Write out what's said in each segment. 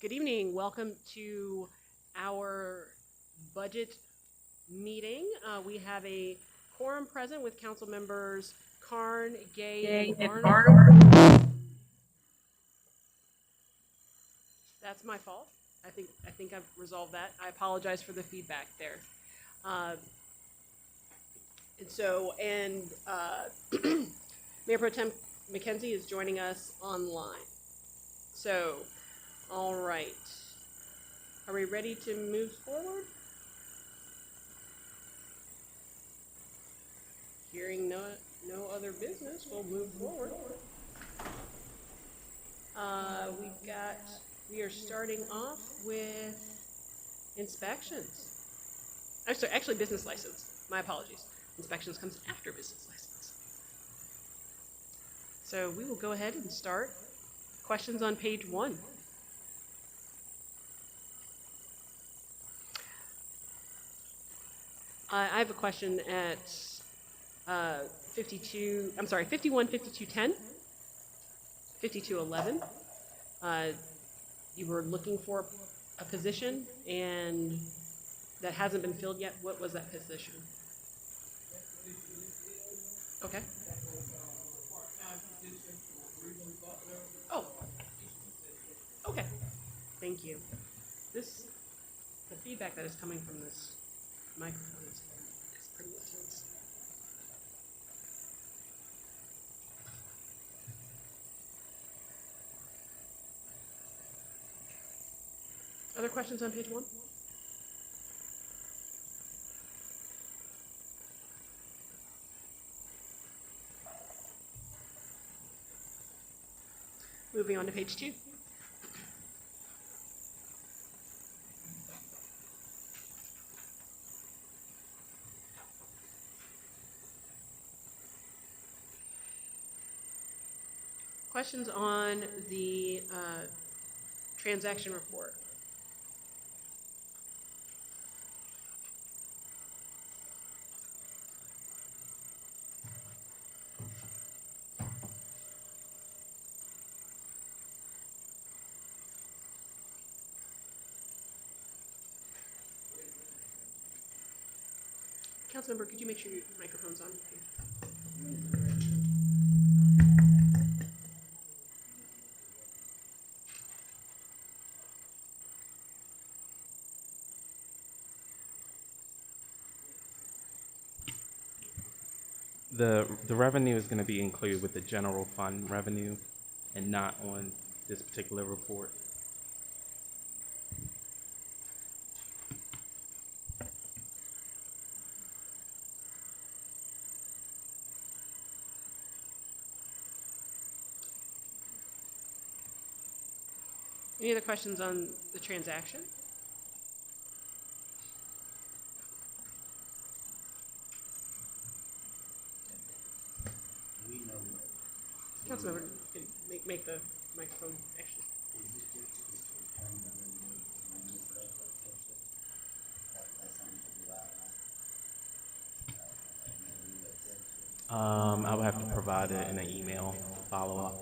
Good evening. Welcome to our budget meeting. We have a quorum present with council members Karn, Gay, and Arnold. That's my fault. I think I've resolved that. I apologize for the feedback there. Uh, and Mayor Pro Tem McKenzie is joining us online. So, all right. Are we ready to move forward? Hearing no other business, we'll move forward. We are starting off with inspections. Actually business license. My apologies. Inspections comes after business license. So we will go ahead and start. Questions on page 1. I have a question at 51, 5210, 5211. You were looking for a position and that hasn't been filled yet. What was that position? Okay. Oh. Okay. Thank you. The feedback that is coming from this microphone is pretty intense. Other questions on page 1? Moving on to page 2. Questions on the transaction report? Councilmember, could you make sure your microphone's on? The revenue is going to be included with the general fund revenue and not on this particular report. Any other questions on the transaction? Councilmember, can make the microphone actually. I would have to provide it in an email follow-up.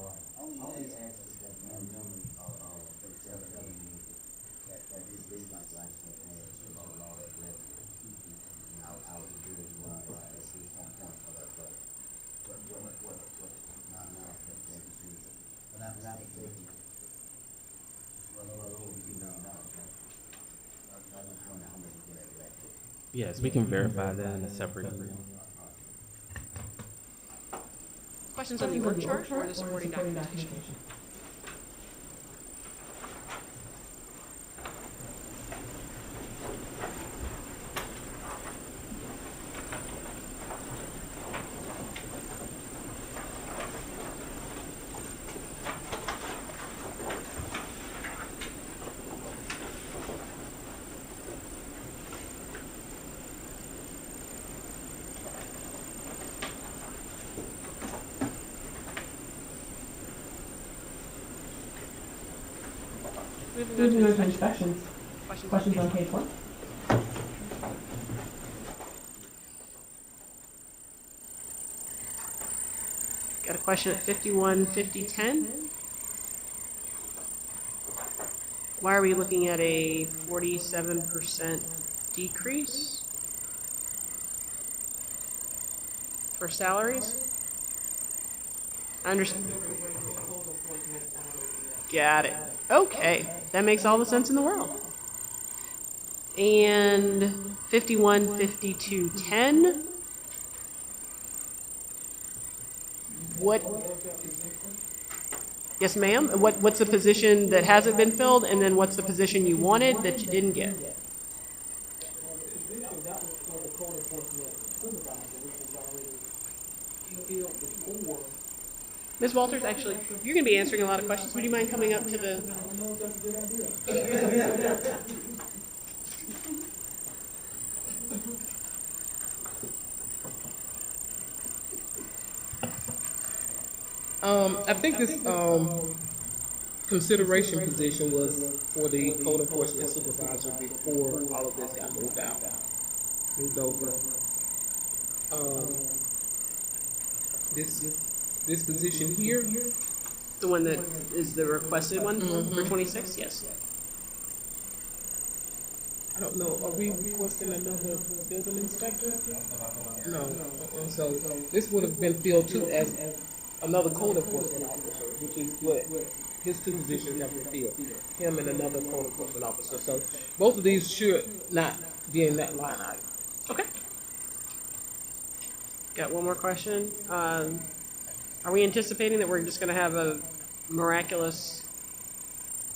Yes, we can verify that in a separate email. Questions on the org chart or the supporting documentation? Moving on to inspections. Questions on page 1? Got a question at 51, 50, 10. Why are we looking at a 47% decrease for salaries? I understand. Got it. Okay, that makes all the sense in the world. And 515210. What? Yes, ma'am. What's the position that hasn't been filled, and then what's the position you wanted that you didn't get? Ms. Walters, actually, you're going to be answering a lot of questions. Would you mind coming up to the? I think this consideration position was for the code enforcement supervisor before all of this got moved over. Um, this position here, The one that is the requested one for Mhm. 26? Yes. I don't know, are we requesting another building inspector? No, so this would have been filled too as another code enforcement officer, which is what his two positions have been filled, him and another code enforcement officer. So both of these should not be in that line item. Okay. Got one more question. Are we anticipating that we're just going to have a miraculous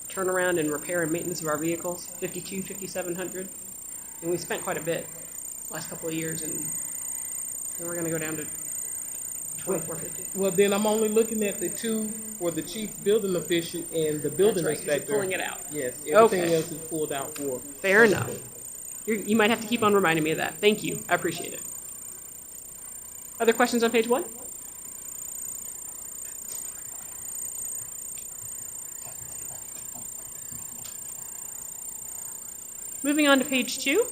turnaround in repair and maintenance of our vehicles? 52, 5,700? And we spent quite a bit last couple of years, and then we're going to go down to 2450. Well, then I'm only looking at the two for the chief building official and the building That's right, 'cause you're inspector. pulling it out. Yes, everything Okay. else is pulled out for. Fair enough. You might have to keep on reminding me of that. Thank you. I appreciate it. Other questions on page 1? Moving on to page 2.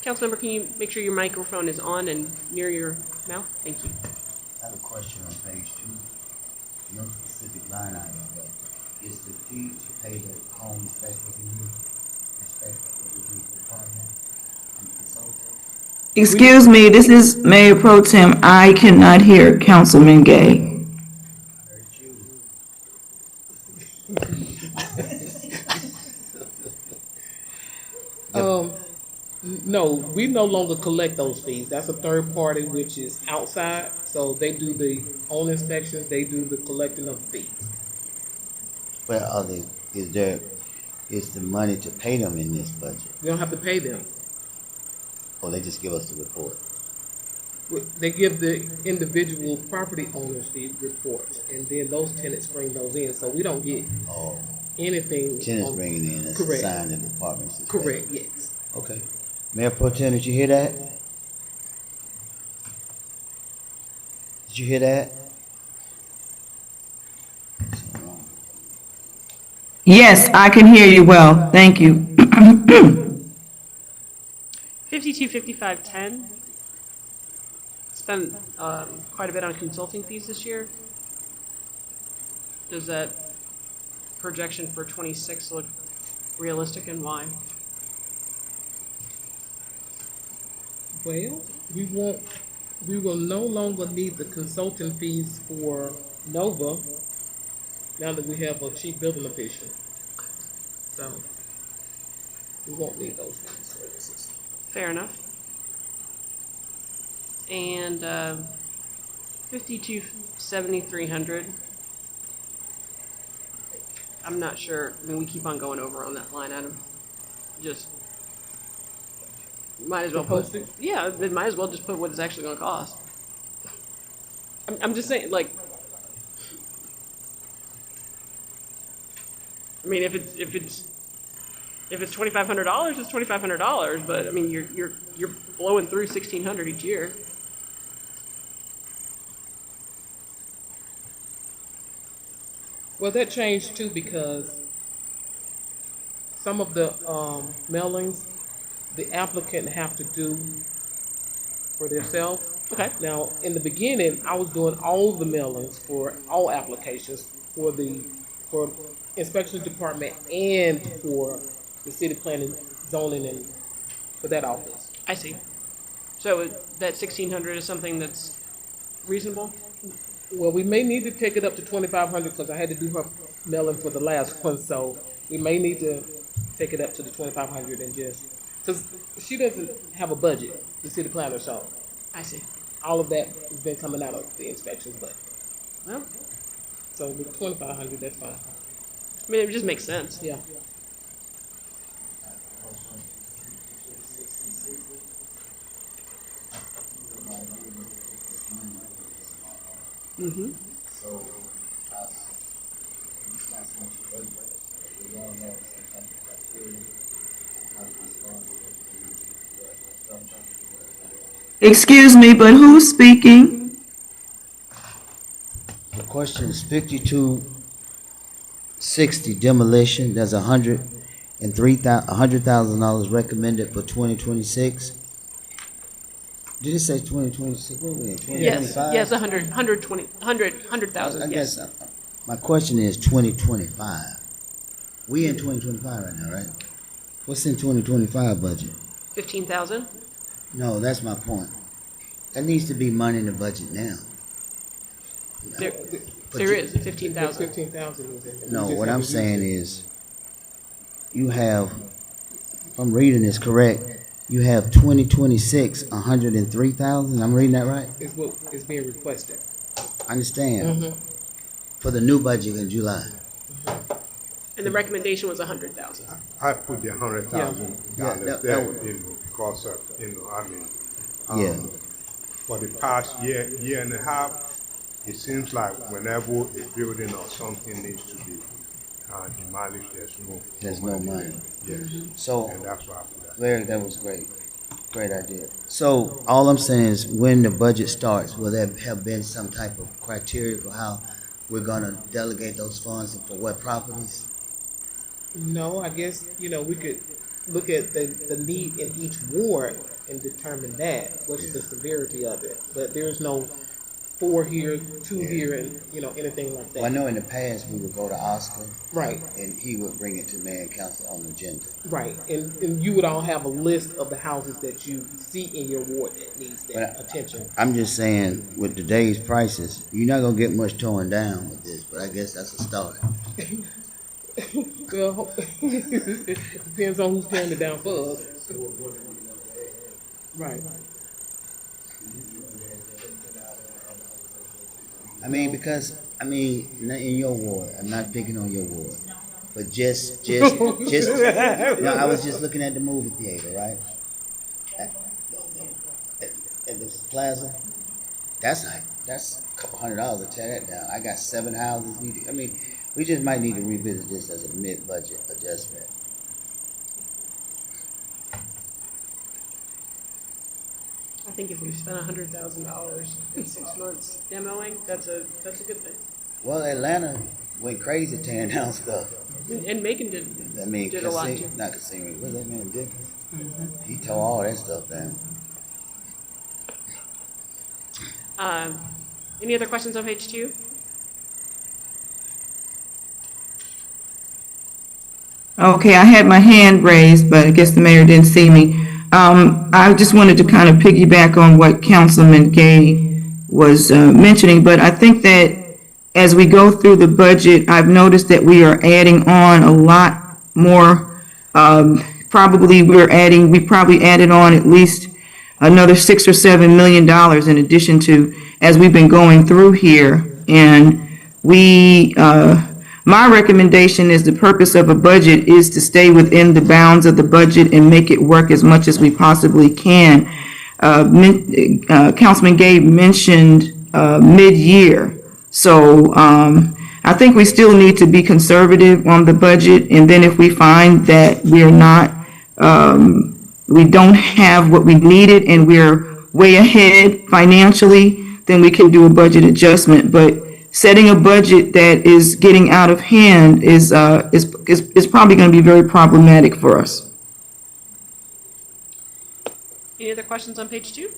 Councilmember, can you make sure your microphone is on and near your mouth? Thank you. I have a question on page 2. No specific line item, but is the fee to pay the home inspector who you inspect the department and consultant? Excuse me, this is Mayor Pro Tem. I cannot hear Councilman Gay. Heard you. No, we no longer collect those fees. That's a third party, which is outside. So they do the home inspections, they do the collecting of the fees. But is the money to pay them in this budget? We don't have to pay them. Or they just give us the report? They give the individual property owners the reports, and then those tenants bring those in. So we don't get Oh, anything. tenants bringing in, that's Correct. assigned to the departments. Correct, yes. Okay. Mayor Pro Tem, did you hear that? Did you hear that? Yes, I can hear you well. Thank you. 52, 5510. Spent quite a bit on consulting fees this year. Does that projection for 26 look realistic, and why? Well, we will no longer need the consulting fees for Nova now that we have a chief building official. So we won't need those services. Fair enough. And 52, 7,300. I'm not sure. I mean, we keep on going over on that line item. Just might as well put. Post it? Yeah, it might as well just put what it's actually going to cost. I'm just saying, like, I mean, if it's $2,500, it's $2,500. But I mean, you're blowing through 1,600 each year. Well, that changed too because some of the mailings the applicant have to do for themselves. Okay. Now, in the beginning, I was doing all the mailings for all applications for for inspection department and for the city planning, zoning, and for that office. I see. So that 1,600 is something that's reasonable? Well, we may need to take it up to 2,500 because I had to do her mailing for the last one, so we may need to take it up to the 2,500 and just, because she doesn't have a budget, the city planner, so I see. all of that has been coming out of the inspections budget. Well, So with 2,500, that's fine. I mean, it just makes sense. Yeah. Mm-hmm. So, it's not so much a budget, we all have some type of criteria on how this fund is structured. Excuse me, but who's speaking? The question is 5260 demolition, there's $100,000 recommended for 2026. Did it say 2026? What are we in, Yes, 2025? yes, 100,000, I yes. guess, my question is 2025. We in 2025 right now, right? What's in 2025 budget? 15,000? No, that's my point. There needs to be money in the budget now. There, But there you- is, 15,000. 15,000 is in there. No, We just what I'm haven't used saying it. is, you have, if I'm reading this correct, you have 2026, 103,000, I'm reading that right? Is what is being requested. I understand, Mhm. for the new budget in July. And the recommendation was 100,000. I put the $100,000 Yeah, there, because of, Yeah. for the past year and a half, it seems like whenever a building or something needs to be demolished, There's no money. Yes, So, and that's why I put that. Larry, that was great. Great idea. So, all I'm saying is, when the budget starts, will there have been some type of criteria for how we're gonna delegate those funds and for what properties? No, I guess, we could look at the need in each ward and determine that, what's the severity of it. But there's no 4 here, 2 here, and, anything like Well, I that. know in the past, we would go to Oscar, Right, and he would bring it to mayor and council on the agenda. right. And you would all have a list of the houses that you see in your ward that needs that But attention. I'm just saying, with today's prices, you're not gonna get much torn down with this, but I guess that's a start. Well, it depends on who's tearing it down for us. Right. I mean, because, not in your ward, I'm not picking on your ward, but no, I was just looking at the movie theater, right? At this plaza, that's a couple $100 to tear that down. I got 7 houses we just might need to revisit this as a mid-budget adjustment. I think if we spent $100,000 in 6 months demoing, that's a good thing. Well, Atlanta went crazy tearing down stuff. And Macon did a lot too. Not Casino, what's that man, Dickens? He tore all that stuff down. Any other questions on page 2? Okay, I had my hand raised, but I guess the mayor didn't see me. I just wanted to kind of piggyback on what Councilman Gay was mentioning, but I think that as we go through the budget, I've noticed that we are adding on a lot more. We probably added on at least another $6 or $7 million in addition to, as we've been going through here. And my recommendation is the purpose of a budget is to stay within the bounds of the budget and make it work as much as we possibly can. Councilman Gabe mentioned mid-year. So I think we still need to be conservative on the budget. And then if we find that we are not, we don't have what we needed and we're way ahead financially, then we can do a budget adjustment. But setting a budget that is getting out of hand is probably going to be very problematic for us. Any other questions on page 2?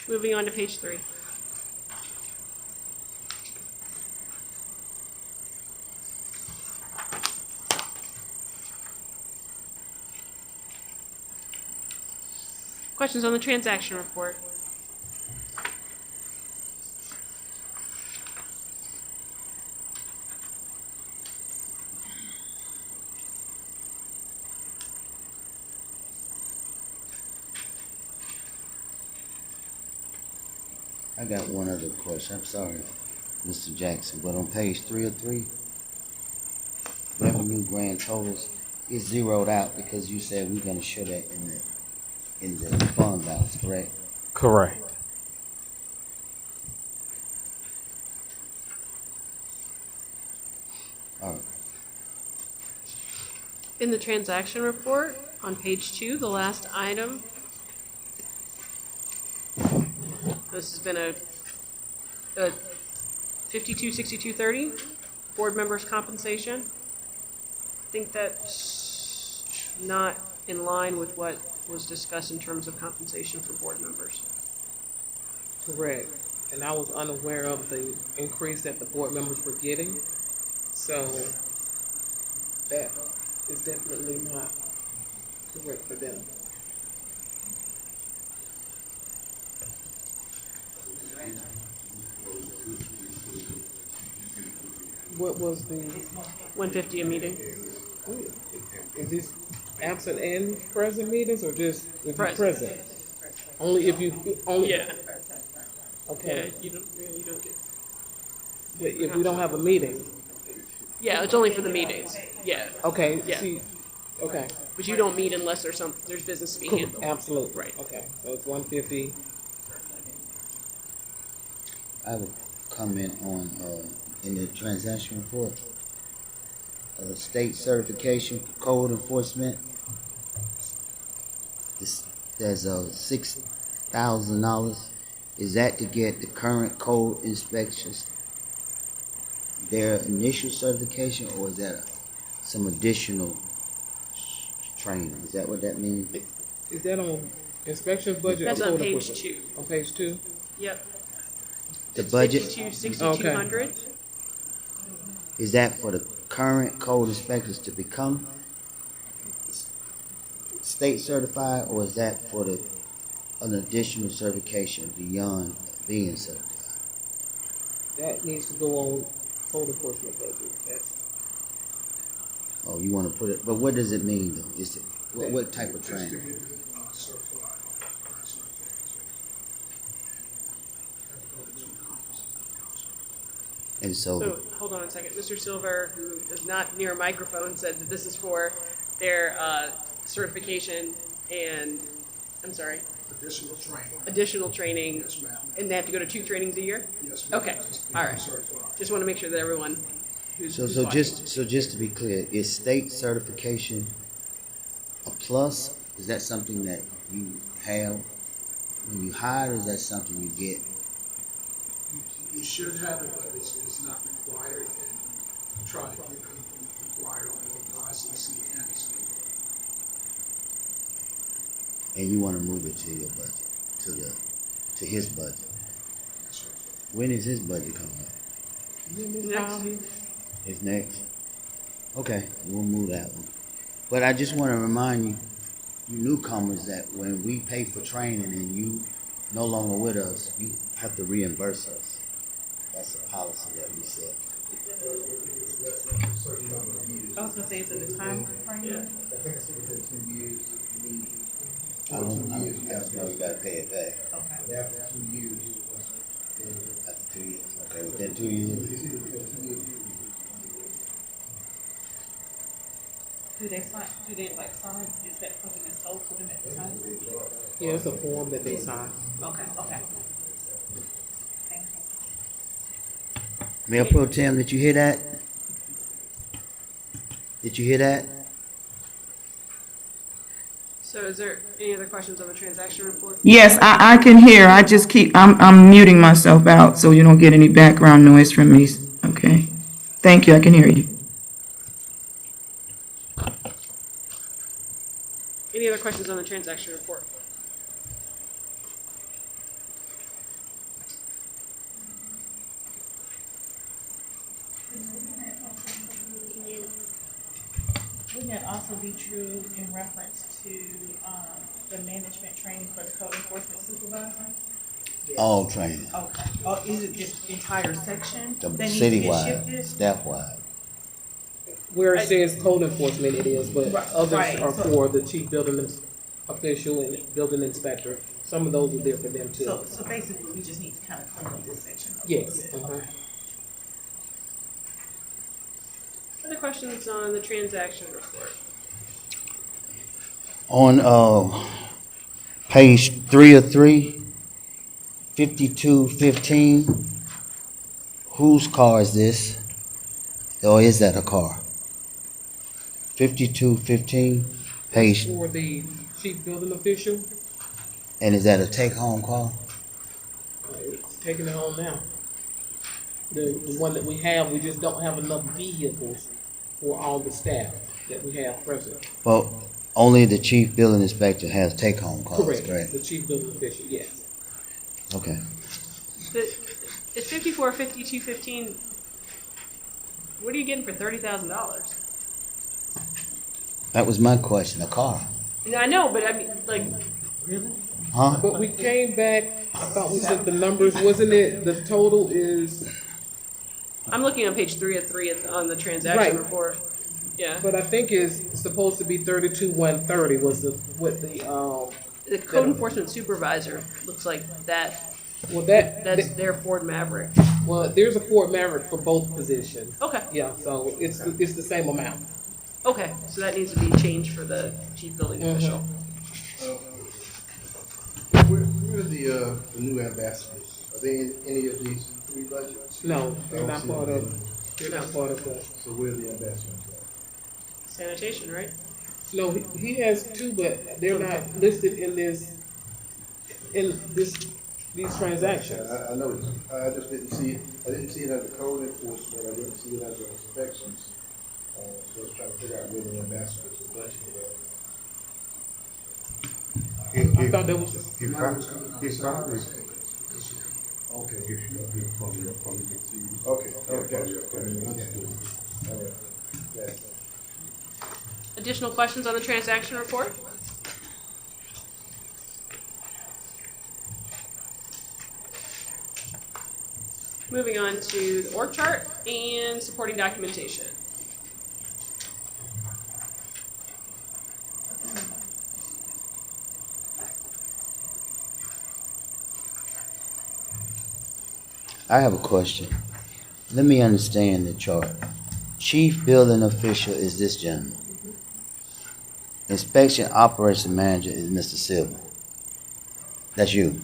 Moving on to page 3. Questions on the transaction report? I got one other question. I'm sorry, Mr. Jackson, but on page 3 of 3, revenue grand totals is zeroed out because you said we're gonna show that in the fund balance, correct? Correct. All right. In the transaction report, on page 2, the last item, this has been a 526230, board members' compensation. I think that's not in line with what was discussed in terms of compensation for board members. Correct. And I was unaware of the increase that the board members were getting. So that is definitely not correct for them. What was the, 150 a meeting. is this absent and present meetings or just if you Present. present? Only if you, only, Yeah, okay. you don't get, But if we don't have a meeting, yeah, it's only for the meetings, yeah. okay, Yeah. see, okay. But you don't meet unless there's business to be handled. Absolutely. Right. Okay, so it's 150. I have a comment on, in the transaction report, state certification for code enforcement. There's $6,000. Is that to get the current code inspections, their initial certification, or is that some additional training? Is that what that means? Is that on inspections budget or That's on code page enforcement? 2. On page 2? Yep. The It's budget, 526200. is that for the current code inspectors to become state certified, or is that for an additional certification beyond being certified? That needs to go on code enforcement budget. That's, Oh, you wanna put it, but what does it mean though? Is it, what type of training? And So, so, hold on a second. Mr. Silver, who is not near a microphone, said that this is for their certification and, I'm sorry, Additional training. additional training, Yes, ma'am. and they have to go to 2 trainings a year? Yes, ma'am. Okay, Just to all become right. certified. Just want to make sure that everyone who's so watching- just to be clear, is state certification a plus? Is that something that you have when you hire, or is that something you get? You should have it, but it's not required, and you try to get it required on both ICC and the state. And you wanna move it to your budget, to his budget? That's right. When is his budget coming up? Next. His next? Okay, we'll move that one. But I just wanna remind you, you newcomers, that when we pay for training and you no longer with us, you have to reimburse us. That's a policy that we set. I was gonna say, is it a time frame? Yeah. I just know you gotta pay it back. Okay. After 2 years. Okay, within 2 years? Do they sign, is that something that's told to them at the time? yeah, it's a form that they sign. Okay, okay. Thank you. Mayor Pro Tem, did you hear that? Did you hear that? So is there any other questions on the transaction report? Yes, I can hear. I just I'm muting myself out so you don't get any background noise from me. Okay. Thank you. I can hear you. Any other questions on the transaction report? also be true in reference to, the management training for the code enforcement supervisor? All training, Okay, or is it this entire section the that needs to get citywide, shifted? staff-wide. Where it I- says code enforcement it is, but others Right, are so- for the chief building official and building inspector. Some of those are there for them too. So basically, we just need to kind of clean up this section a little Yes. bit. Uh-huh. Other questions on the transaction report? On, page 3 of 3, 5215, whose car is this? Or is that a car? 5215, That's page, for the chief building official. and is that a take-home car? It's taking it home now. The one that we have, we just don't have enough vehicles for all the staff that we have present. Well, only the chief building inspector has take-home cars, correct? The chief building official, yes. Okay. The, it's 54, 52, 15. What are you getting for $30,000? That was my question, a car, I know, but I mean, like, huh? But we came back, I thought we sent the numbers, wasn't it, the total is, I'm looking on page 3 of 3 on the transaction Right. report. Yeah, but I think it's supposed to be 32,130 was what the code enforcement supervisor looks like that. well, That's their Ford Maverick. well, there's a Ford Maverick for both positions. Okay, Yeah, so it's the same amount. okay, so that needs to be changed for the chief building official. Where are the new ambassadors? Are they in any of these three budgets? No, they're I don't not see part them of, they're not part of the, So where are the ambassadors Sanitation, right? no, he has two, but they're not listed in these transactions. at? I know, I just didn't see it, I didn't see it under code enforcement, I didn't see it under inspections. So I was trying to figure out where the ambassadors are budgeted at. I thought that was, His salary, Okay, okay, understood. All right, yeah. Additional questions on the transaction report? Moving on to the org chart and supporting documentation. I have a question. Let me understand the chart. Chief building official is this gentleman. Inspection operation manager is Mr. Silver. That's you.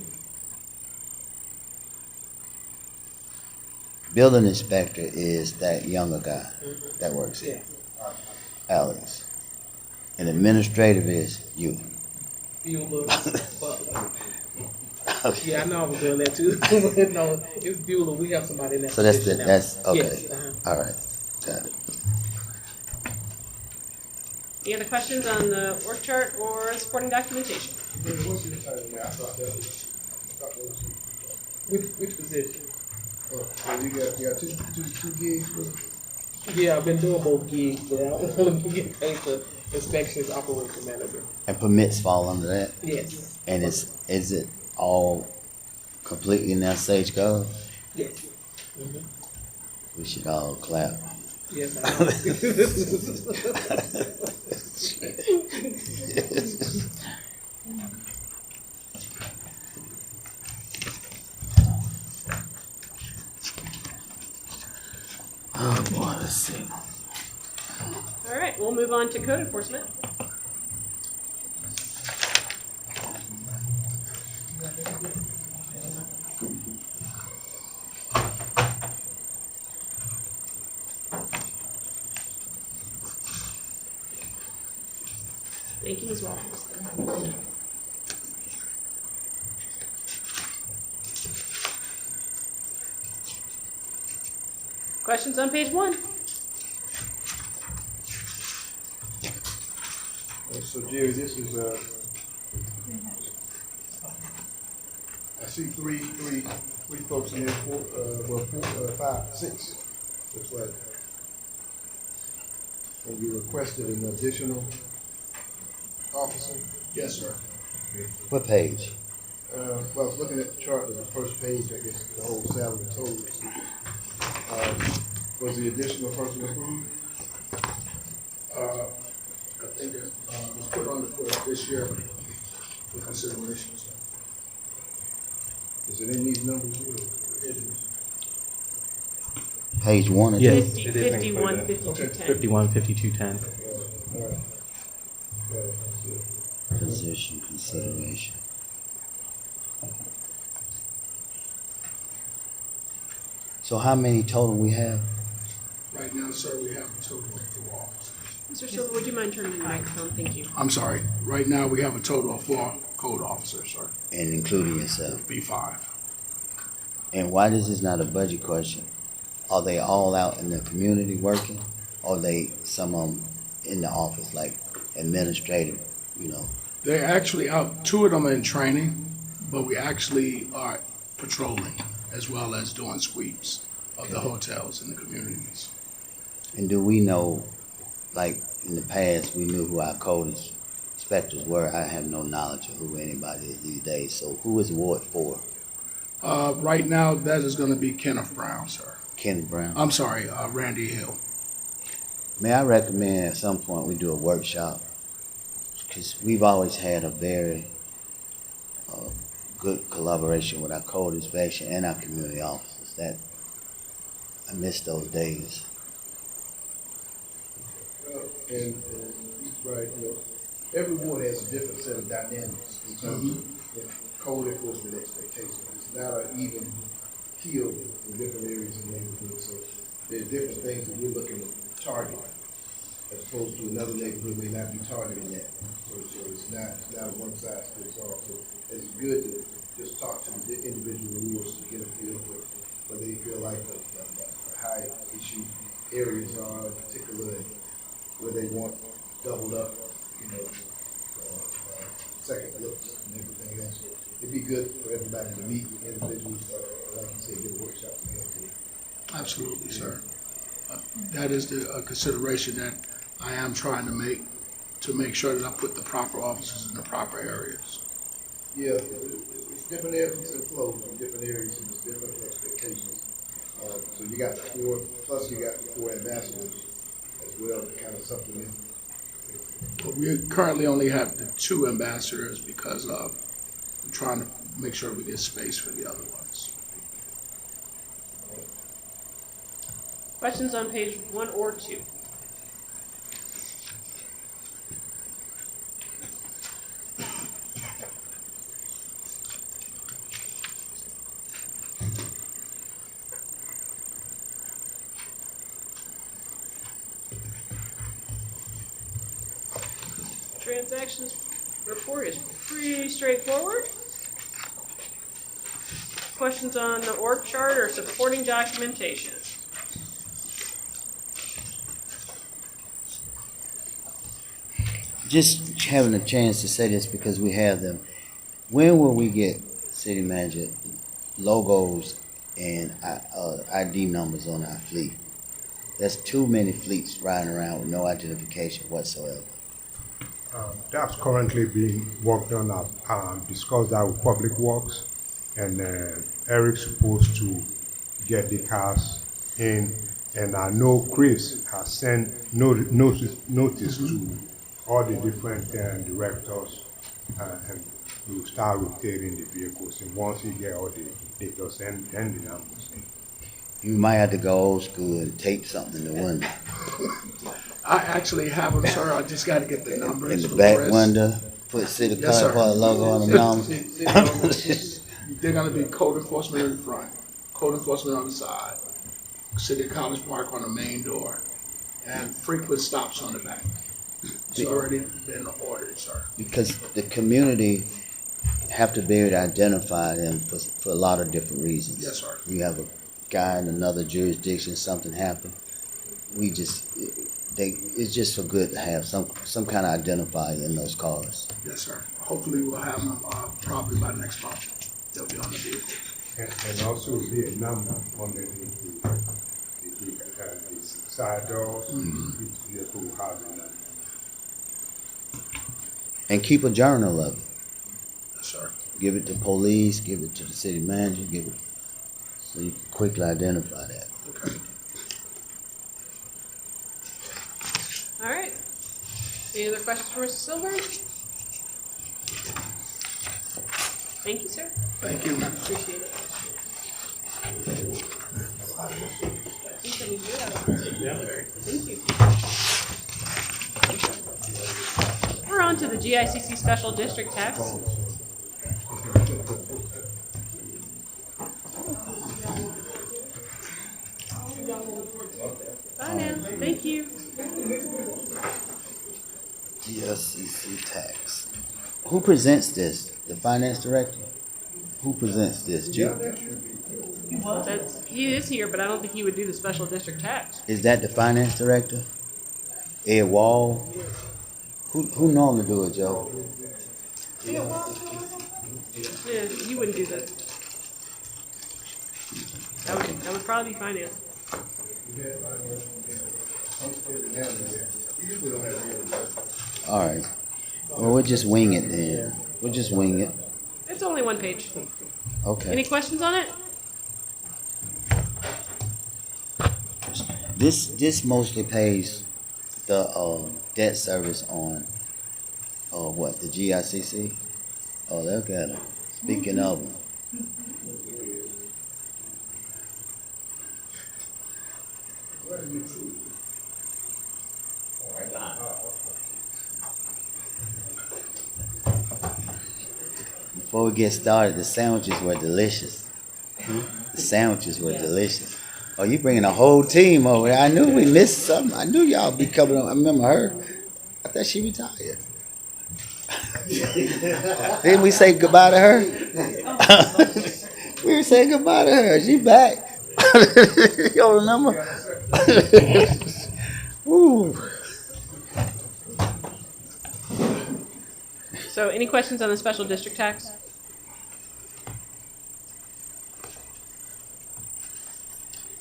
Building inspector is that younger guy that works here, Alex. And administrative is you. Bueller, Butler. Okay. Yeah, I know I was doing that too, but no, it's Bueller, we have somebody in that So that's position now. okay. Yes, uh-huh. All right, got it. Any other questions on the org chart or supporting documentation? What's your title, man? I thought that was. Which position? So you got two gigs, bro? Yeah, I've been doing both gigs, but I don't want to get paid for inspections operation manager. And permits fall under that? Yes. And is it all completely now Sage Gov? Yes. Mhm. We should all clap. Yes, I know. Oh boy, let's see. All right, we'll move on to code enforcement. Thank you, Ms. Walters. Questions on page 1? So Jerry, this is, I see three folks in there, five, six, looks like. And you requested an additional officer? Yes, sir. Okay. What page? Well, I was looking at the chart of the first page, I guess, the whole salary total. Was the additional person approved? Uh, I think it, was put on for this year for consideration, so. Is it in these numbers here? It is. Page 1 or 2? Yes, 50, it is 51, included. 52, 10. 51, 5210. All right. That's it. Position consideration. So how many total we have? Right now, sir, we have a total of 4 officers. Mr. Silver, would you mind turning the microphone? Thank you. I'm sorry, right now we have a total of 4 code officers, sir. And including yourself. Be 5. And why this is not a budget question? Are they all out in the community working? Or they, some of them in the office, like administrative, you know? They're actually out, 2 of them are in training, but we actually are patrolling as well as doing sweeps of the hotels and the communities. And do we know, like in the past, we knew who our code inspectors were. I have no knowledge of who anybody is these days. So who is Ward 4? Right now, that is gonna be Kenneth Brown, sir. Ken Brown. I'm sorry, Randy Hill. May I recommend at some point we do a workshop? Because we've always had a very good collaboration with our code inspection and our community officers. That I miss those days. And he's right, you know, every ward has a different set of dynamics in terms of code enforcement expectations. It's not an even keel in different areas of the neighborhood, so there's different things that we're looking to target, as opposed to another neighborhood may not be targeting that. So it's not a one size fits all. So it's good to just talk to the individual wards to get a feel for whether they feel like the high issue areas are particular, where they want doubled up, you know, second looks and everything else. So it'd be good for everybody to meet individuals, like you said, get a workshop together. Absolutely, sir. That is the consideration that I am trying to make sure that I put the proper officers in the proper areas. Yeah, it's different ebbs and flows in different areas and there's different expectations. So you got the 4, plus you got the 4 ambassadors as well to kind of supplement. But we currently only have the 2 ambassadors because we're trying to make sure we get space for the other ones. Questions on page 1 or 2? Transactions report is pretty straightforward. Questions on the org chart or supporting documentation? Just having a chance to say this because we have them. When will we get, city manager, logos and ID numbers on our fleet? There's too many fleets riding around with no identification whatsoever. That's currently being worked on, discussed that with Public Works, and Eric's supposed to get the cars in, and I know Chris has sent notice to all the different directors, and we'll start rotating the vehicles, and once you get all the details, then the numbers in. You might have to go old school and tape something in the window. I actually have them, sir. I just got to get the numbers. In the from back Chris. window, put city Yes, color, sir. put a logo on the numbers. They're going to be code enforcement in front, code enforcement on the side, City College Park on the main door, and frequent stops on the back. It's already been ordered, sir. Because the community have to be able to identify them for a lot of different reasons. Yes, sir. You have a guy in another jurisdiction, something happened. It's just so good to have some kind of identifier in those cars. Yes, sir. Hopefully we'll have them probably by next month. They'll be on the vehicle. And also be a number underneath the side doors, each vehicle will have a number. And keep a journal of it. Yes, sir. Give it to police, give it to the city manager, give it, so you can quickly identify that. Okay. All right. Any other questions for Mr. Silver? Thank you, sir. Thank you. Appreciate it. Thank you. We're on to the GICC Special District Tax. Bye now. Thank you. GSCC tax. Who presents this? The finance director? Who presents this? He is here, but I don't think he would do the special district tax. Is that the finance director? Ed Wall? Who normally do it, Joe? Yeah, he wouldn't do that. That would probably be finance. All right. Well, we'll just wing it then. We'll just wing it. It's only one page. Okay. Any questions on it? This mostly pays the debt service on what, the GICC? Oh, look at them. Speaking of them. Before we get started, the sandwiches were delicious. The sandwiches were delicious. Oh, you bringing a whole team over there. I knew we missed something. I knew y'all be coming on. I remember her. I thought she retired. Didn't we say goodbye to her? We were saying goodbye to her. She back. You don't remember? Ooh. So any questions on the special district tax?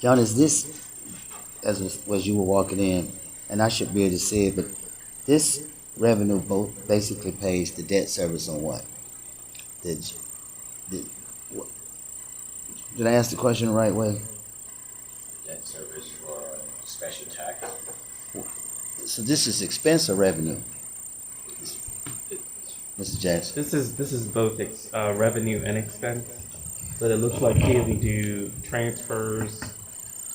John, is this, as you were walking in, and I should be able to see it, but this revenue both basically pays the debt service on what? Did I ask the question the right way? Debt service for special tax. So this is expense or revenue, Mr. Jackson? This is both revenue and expense, but it looks like here we do transfers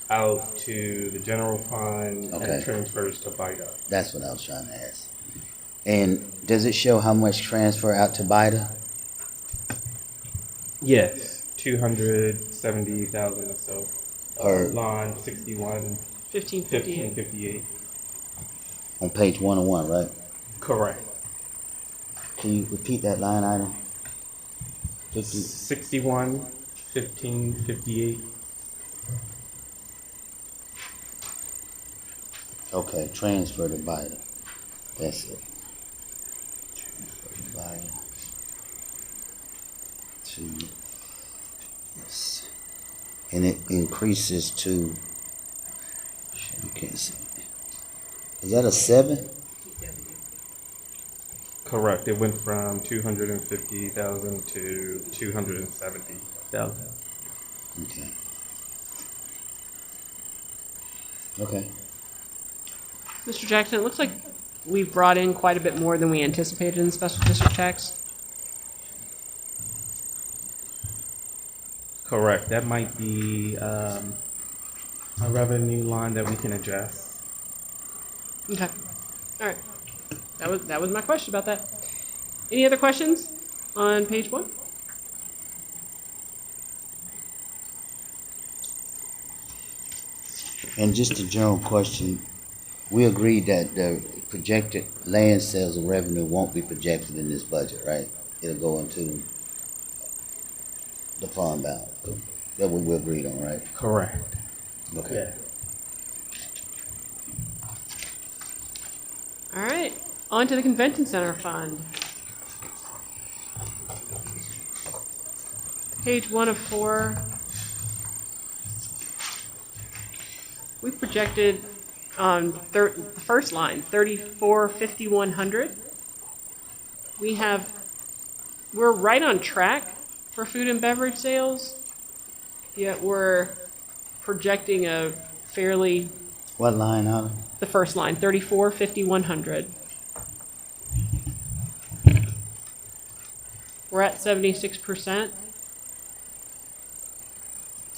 out to the general fund Okay. and transfers to BIDA. That's what I was trying to ask. And does it show how much transfer out to BIDA? Yes, 270,000 or so. Per line 61, 1558. 1558. on page 101, right? Correct. Can you repeat that line item? 50. 61, 1558. Okay, transfer to BIDA. That's it. Transfer to BIDA. Yes. And it increases to, you can't see. Is that a 7? Correct. It went from 250,000 to 270,000. Okay. Okay. Mr. Jackson, it looks like we've brought in quite a bit more than we anticipated in special district tax. Correct. That might be a revenue line that we can adjust. Okay. All right. That was my question about that. Any other questions on page 1? And just a general question, we agreed that the projected land sales and revenue won't be projected in this budget, right? It'll go into the fund balance. That what we agreed on, right? Correct. Okay. Yeah. All right. On to the convention center fund. Page 1 of 4. We projected The first line, 34,5,100. We're right on track for food and beverage sales, yet we're projecting a fairly, What line item? the first line, 34,5,100. We're at 76%,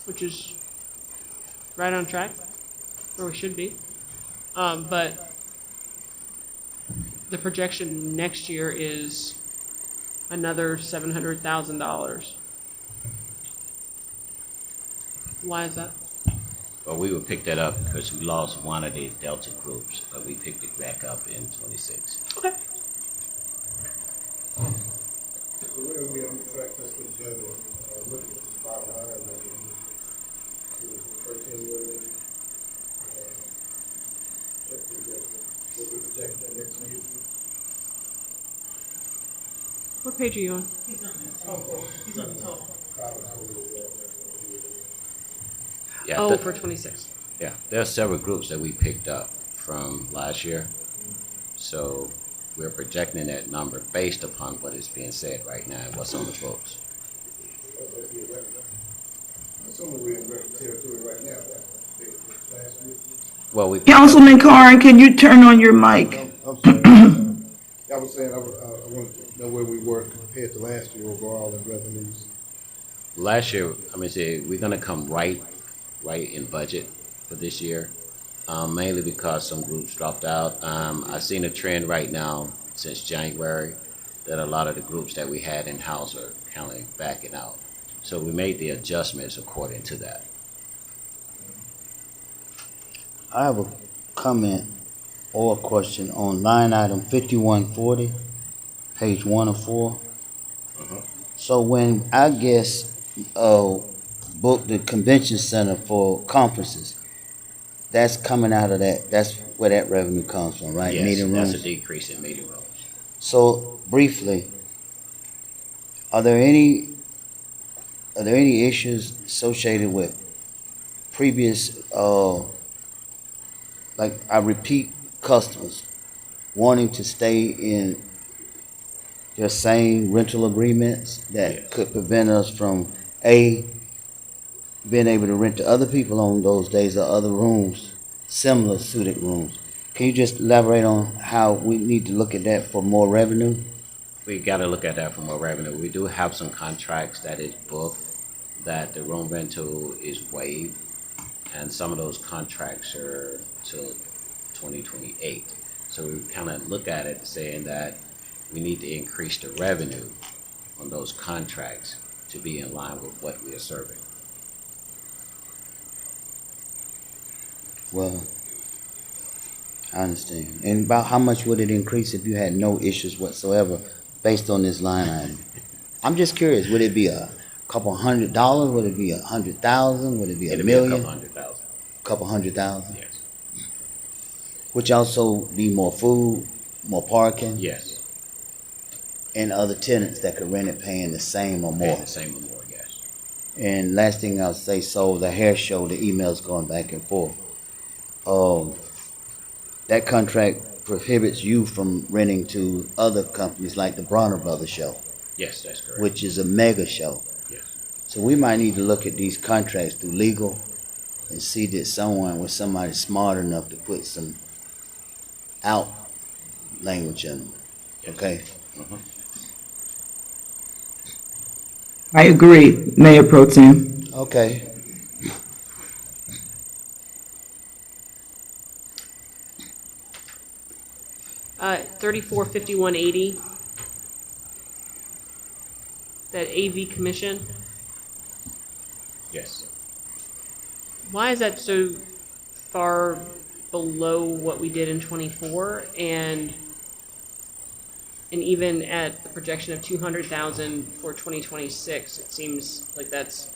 which is right on track where we should be. But the projection next year is another $700,000. Why is that? Well, we would pick that up because we lost one of the Delta groups, but we picked it back up in 26. Okay. So we're gonna be on track, let's put together, look at this bottom line, like, it was 13 million. What we project that next year. What page are you on? He's on the total, he's on the total. Yeah, Oh, for 26. yeah, there are several groups that we picked up from last year. So we're projecting that number based upon what is being said right now and what's on the books. Assuming we're in record territory right now, last year. Well, we Councilman Carn, can you turn on your mic? I'm sorry. I was saying, I wanted to know where we were compared to last year overall in revenues. last year, we're gonna come right in budget for this year, mainly because some groups dropped out. I've seen a trend right now since January that a lot of the groups that we had in house are kind of backing out. So we made the adjustments according to that. I have a comment or a question on line item 5140, page 1 of 4. So when I guess book the convention center for conferences, that's coming out of that. That's where that revenue comes from, right? Yes, Meeting that's a rooms. decrease in meeting rooms. So briefly, are there any issues associated with previous like I repeat customers wanting to stay in their same rental agreements that Yes. could prevent us from A, being able to rent to other people on those days or other rooms, similar suited rooms. Can you just elaborate on how we need to look at that for more revenue? We got to look at that for more revenue. We do have some contracts that is booked that the room rental is waived, and some of those contracts are till 2028. So we kind of look at it saying that we need to increase the revenue on those contracts to be in line with what we are serving. Well, I understand. And about how much would it increase if you had no issues whatsoever based on this line item? I'm just curious, would it be a couple $100? Would it be 100,000? Would it be a It'll be a couple million? 100,000. Couple 100,000? Yes. Which also be more food, more parking, Yes. and other tenants that could rent it paying the same or more. Paying the same or more. Yes. And last thing I'll say, so the hair show, the emails going back and forth. That contract prohibits you from renting to other companies like the Bronner Brothers show, Yes, that's correct. which is a mega show. Yes. So we might need to look at these contracts through legal and see that somebody smart enough to put some out language in them. Yes. Okay? I agree, Mayor Pro Tem. Okay. Uh, 34,5,180. That AV commission. Yes. Why is that so far below what we did in 24? And even at the projection of 200,000 for 2026, it seems like that's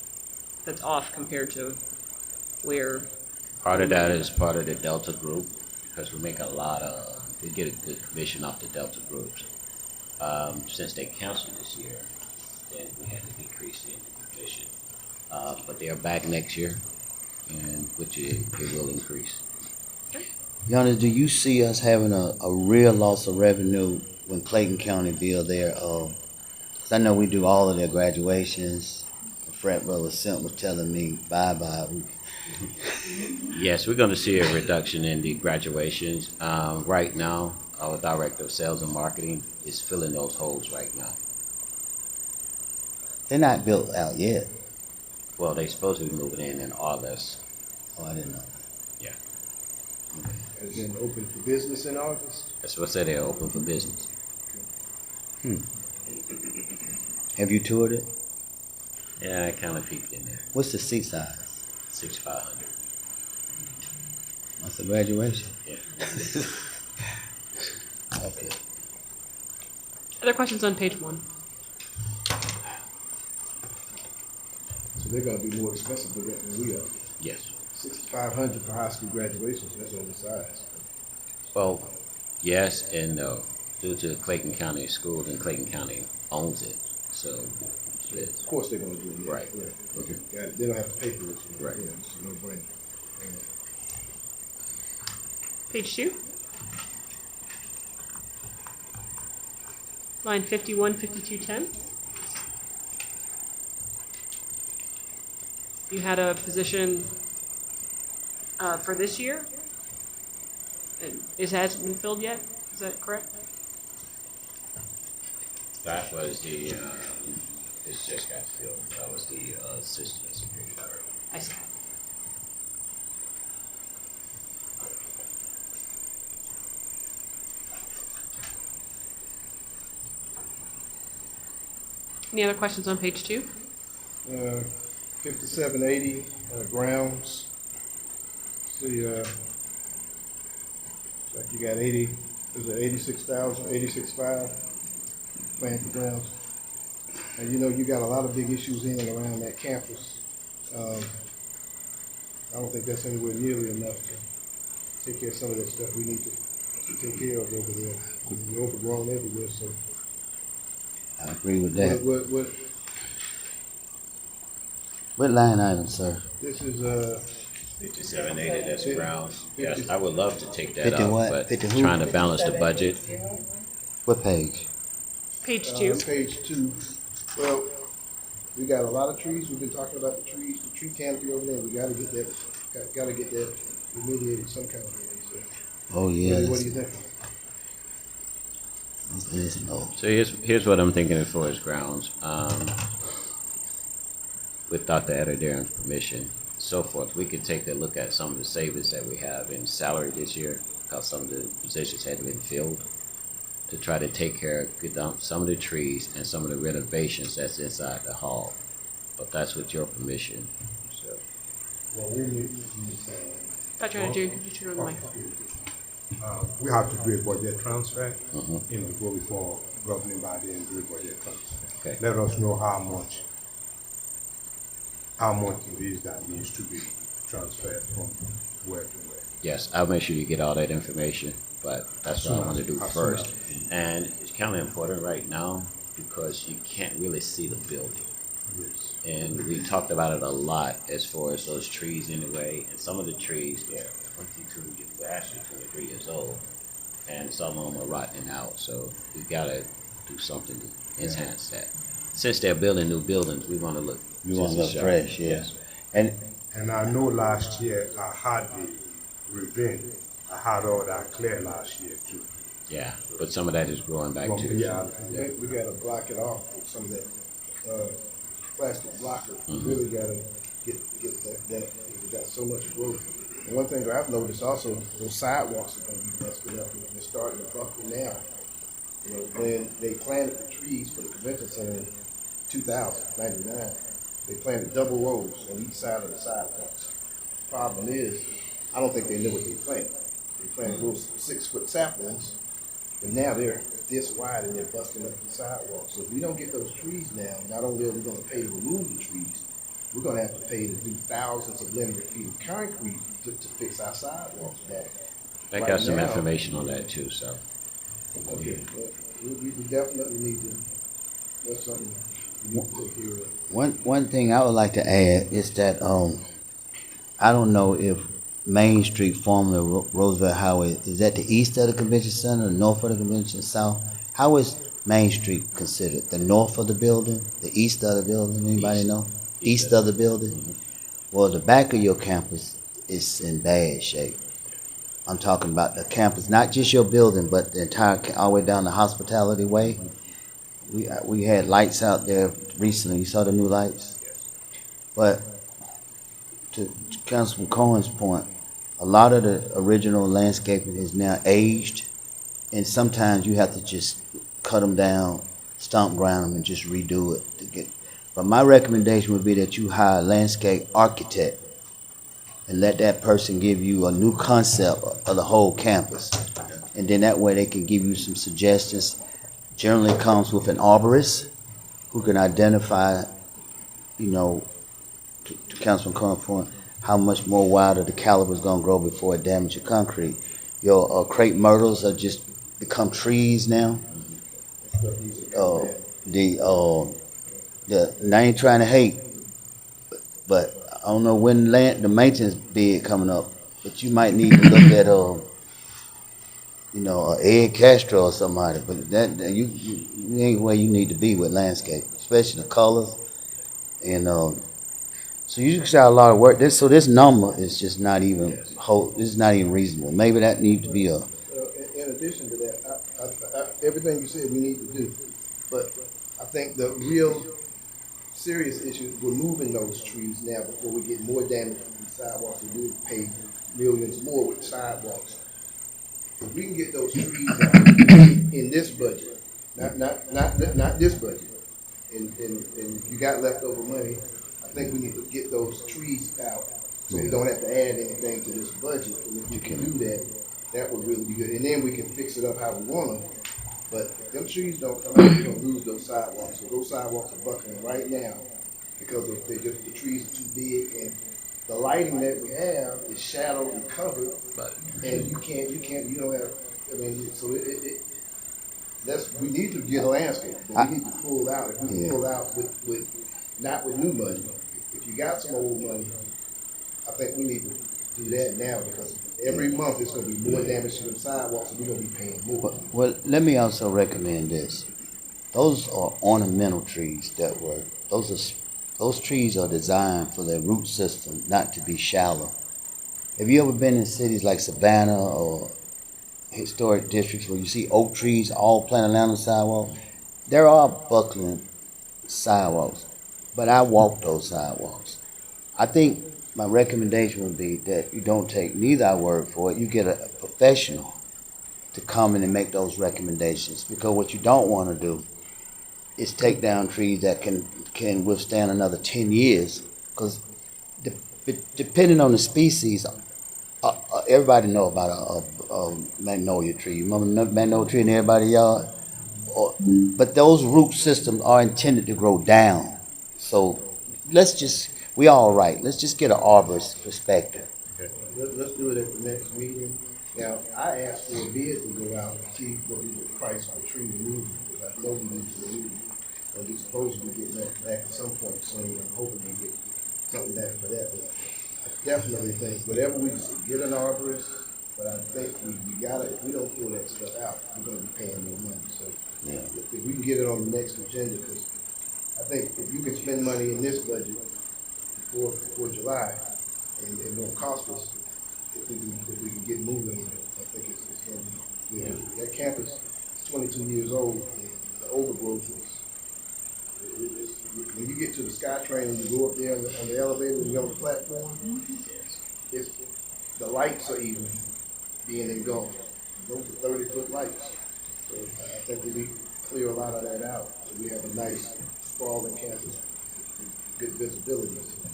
off compared to where. Part of that is part of the Delta group because we get a good commission off the Delta groups. Since they canceled this year, then we had to decrease the commission. But they are back next year, and which it will increase. Yana, do you see us having a real loss of revenue when Clayton County build their, 'cause I know we do all of their graduations. My frat brother Simp was telling me, bye-bye. Yes, we're going to see a reduction in the graduations. Right now, our director of sales and marketing is filling those holes right now. They're not built out yet. Well, they're supposed to be moving in August. Oh, I didn't know. Yeah, Has been open for business in August. that's what I said. They're open for business. Have you toured it? Yeah, I kind of peeked in there. What's the seat size? 6,500. That's a graduation. Yeah. Okay. Other questions on page 1? So they're gonna be more expensive than we are. Yes. 6,500 for high school graduations, that's oversized. Well, yes and no. Due to Clayton County Schools and Clayton County owns it, so it's, Of course they're gonna do it, yeah. Right. Yeah, okay, got it. They don't have to pay for it. So, Right. Yeah, it's a no-brainer. Page 2? Line 51, 5210. You had a position for this year? And it hasn't been filled yet? Is that correct? that was the, this just got filled. That was the assistant security director. I see. Any other questions on page 2? 5780, grounds. See, like you got 80, is it 86,000, 86.5 planned for grounds? And you know, you got a lot of big issues in and around that campus. I don't think that's anywhere nearly enough to take care of some of that stuff we need to take care of over there. We're overgrown everywhere, so. I agree with that. What, What line item, sir? this is, 5780, that's Fifty- grounds. Yes, 50 I would love to take that 50 up, what? but 50 who? trying to balance the budget. What page? Page 2. page 2. Well, we got a lot of trees. We've been talking about the trees, the tree canopy over there. We gotta get that, gotta get that remediated some kind of way. So, Oh, yeah. what do you think? There's no. So here's what I'm thinking as far as grounds. With Dr. Adair's permission, so forth, we could take a look at some of the savings that we have in salary this year, because some of the positions hadn't been filled, to try to take care of, get down some of the trees and some of the renovations that's inside the hall. But that's with your permission, so. Well, we need, Dr. Anajude, could you turn on the mic? we have to do a budget transfer, Mhm. go before governing body and do a budget transfer. Okay. Let us know how much it is that needs to be transferred from where to where. Yes, I'll make sure you get all that information, but that's what I want to do As soon first. as- And it's kind of important right now because you can't really see the building. Yes. And we talked about it a lot as far as those trees anyway. And some of the trees, they're 22, well, actually 23 years old. And some of them are rotting out. So we gotta do something to enhance that. Since they're building new buildings, we wanna look. You want to just look as sharp. fresh, yeah. And And I know last year I had the ravine, I had all that clear last year too. Yeah, but some of that is growing back From too. here, We gotta block it off with some of that, plastic blocker. We Mhm. really gotta get that, we got so much growth. And one thing I've noticed also, those sidewalks are gonna be busted up, and they're starting to buckle now. You know, when they planted the trees for the convention center in 99, they planted double rows on each side of the sidewalks. Problem is, I don't think they knew what they planted. They planted little 6-foot saplings, and now they're this wide and they're busting up the sidewalks. So if we don't get those trees now, not only are we gonna pay to remove the trees, we're gonna have to pay to do thousands of linear feet of concrete to fix our sidewalks back. I Right got some now- information on that too, so. Okay, well, we definitely need to, that's something we need to take care of. one thing I would like to add is that I don't know if Main Street, formerly Roosevelt Highway, is that the east of the convention center, the north of the convention, south? How is Main Street considered? The north of the building, the east of the building? Anybody East. know? East East of of the building? Well, the back of your campus is in bad shape. I'm talking about the campus, not just your building, but the entire, all the way down the Hospitality Way. We had lights out there recently. You saw the new lights? But to Councilman Cohen's point, a lot of the original landscaping is now aged, and sometimes you have to just cut them down, stomp ground them, and just redo it to get. But my recommendation would be that you hire a landscape architect and let that person give you a new concept of the whole campus, and then that way they can give you some suggestions. Generally comes with an arborist who can identify, you know, to Councilman Cohen's point, how much more wilder the caliber is gonna grow before it damages your concrete. Your crepe myrtles are just become trees now. Stuff needs to come Uh, down. and I ain't trying to hate, but I don't know when the maintenance bid coming up, but you might need to look at, Ed Castro or somebody, but you ain't where you need to be with landscape, especially the colors, and, so you just got a lot of work. This number is just not even this is not even reasonable. Maybe that needs to be a. In addition to that, everything you said we need to do, but I think the real serious issue is we're moving those trees now before we get more damage from the sidewalks, and we'll pay millions more with sidewalks. If we can get those trees out in this budget, not this budget, and if you got leftover money, I think we need to get those trees out so we don't have to add anything to this budget. And if we can do that, that would really be good. And then we can fix it up how we want them. But if them trees don't come out, we're gonna lose those sidewalks. So those sidewalks are buckling right now because the trees are too big, and the lighting that we have is shadowed and covered, and you don't have, I mean, so we need to get a landscape, but we need to pull out, if we can pull out with, not with new money. If you got some old money, I think we need to do that now, because every month it's gonna be more damage to the sidewalks, and we're gonna be paying more. Well, let me also recommend this. Those are ornamental trees that were. Those trees are designed for their root system not to be shallow. Have you ever been in cities like Savannah or historic districts where you see oak trees all planted along the sidewalk? There are buckling sidewalks, but I walk those sidewalks. I think my recommendation would be that you don't take neither our word for it. You get a professional to come in and make those recommendations, because what you don't want to do is take down trees that can withstand another 10 years, because depending on the species, everybody know about a magnolia tree. You remember the magnolia tree in everybody's yard? But those root systems are intended to grow down. So we all right. Let's just get an arborist perspective. Let's do it at the next meeting. Now, I asked for a bid to go out and see what we would price for tree removal, because I know we need to remove them. And we supposed to be getting that back at some point soon. I'm hoping we get something back for that. But I definitely think whatever we get an arborist, but I think we gotta, if we don't pull that stuff out, we're gonna be paying more money. So Yeah. if we can get it on the next agenda, because I think if you can spend money in this budget before July, and it won't cost us, if we can get moving, I think it's gonna be good. That campus is 22 years old, and the overgrowth when you get to the SkyTrain, and you go up there on the elevator, and you're on the platform, it's, the lights are even being engulfed. Those are 30-foot lights. So I think we need to clear a lot of that out, so we have a nice sprawling campus with good visibility. So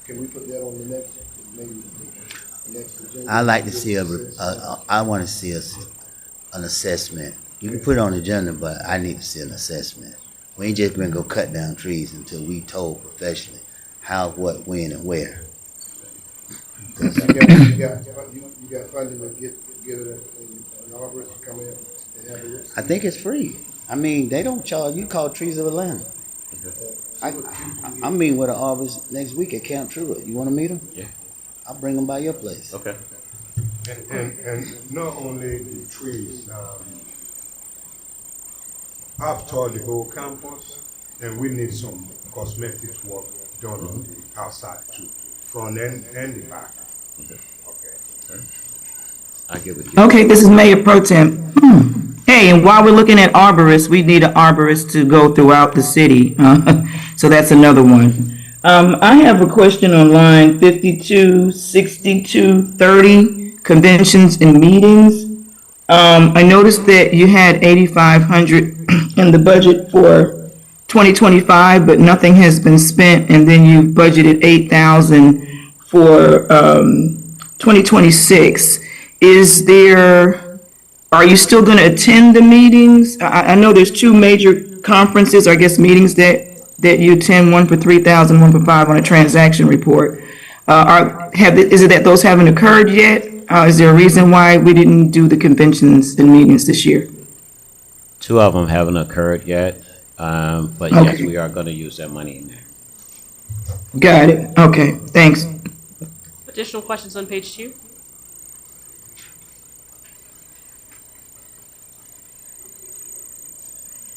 can we put that on the next, maybe the next agenda? I like to see I want to see an assessment. You can put it on the agenda, but I need to see an assessment. We ain't just gonna go cut down trees until we told professionally how, what, when, and where. You got funding to get an arborist to come in and have a look? I think it's free. I mean, they don't charge. You call Trees of Atlanta. I mean with an arborist next week at Camp Truett. You want to meet him? Yeah. I'll bring them by your place. Okay. And not only the trees, I've toured the whole campus, and we need some cosmetics work done on the outside too, front and the back. Okay. I get with you. Okay, this is Mayor Pro Tem. Hey, and while we're looking at arborists, we need an arborist to go throughout the city. So that's another one. I have a question on line 52, 62, 30, conventions and meetings. I noticed that you had 8,500 in the budget for 2025, but nothing has been spent, and then you budgeted 8,000 for 2026. Is there, are you still going to attend the meetings? I know there's two major conferences, I guess, meetings that you attend, one for 3,000, one for 5 on a transaction report. Is it that those haven't occurred yet? Is there a reason why we didn't do the conventions and meetings this year? Two of them haven't occurred yet, but yes, Okay. we are going to use that money in there. Got it. Okay, thanks. Additional questions on page 2?